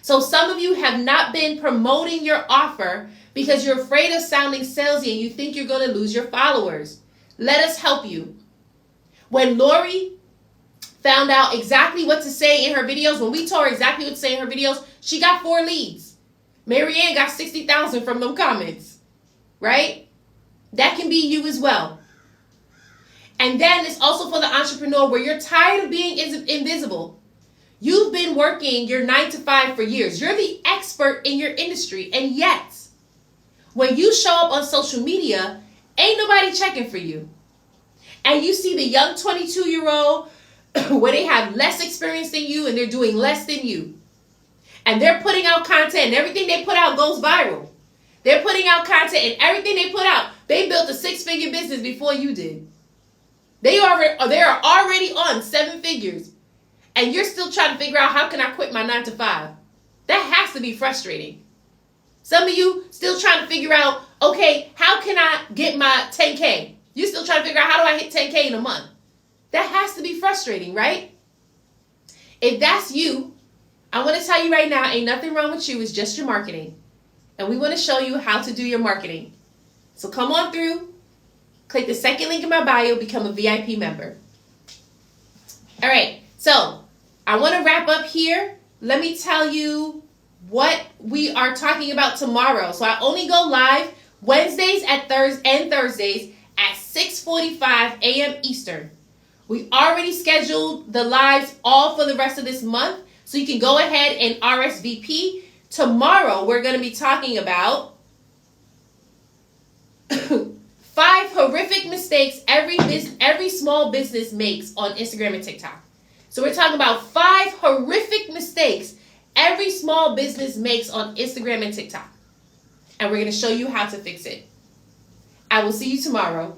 So some of you have not been promoting your offer because you're afraid of sounding salesy and you think you're going to lose your followers. Let us help you. When Lori found out exactly what to say in her videos, when we told her exactly what to say in her videos, she got 4 leads. Marianne got 60,000 from them comments, right? That can be you as well. And then it's also for the entrepreneur where you're tired of being invisible. You've been working your 9 to 5 for years. You're the expert in your industry. And yet, when you show up on social media, ain't nobody checking for you. And you see the young 22-year-old where they have less experience than you and they're doing less than you. And they're putting out content and everything they put out goes viral. They're putting out content and everything they put out, they built a 6-figure business before you did. They are already on 7 figures. And you're still trying to figure out how can I quit my 9 to 5. That has to be frustrating. Some of you still trying to figure out, okay, how can I get my 10K? You're still trying to figure out how do I hit 10K in a month? That has to be frustrating, right? If that's you, I want to tell you right now, ain't nothing wrong with you. It's just your marketing. And we want to show you how to do your marketing. So come on through, click the second link in my bio, become a VIP member. All right, so I want to wrap up here. Let me tell you what we are talking about tomorrow. So I only go live Wednesdays and Thursdays at 6:45 a.m. Eastern. We already scheduled the lives all for the rest of this month, so you can go ahead and RSVP. Tomorrow, we're going to be talking about 5 horrific mistakes every small business makes on Instagram and TikTok. So we're talking about 5 horrific mistakes every small business makes on Instagram and TikTok. And we're going to show you how to fix it. I will see you tomorrow.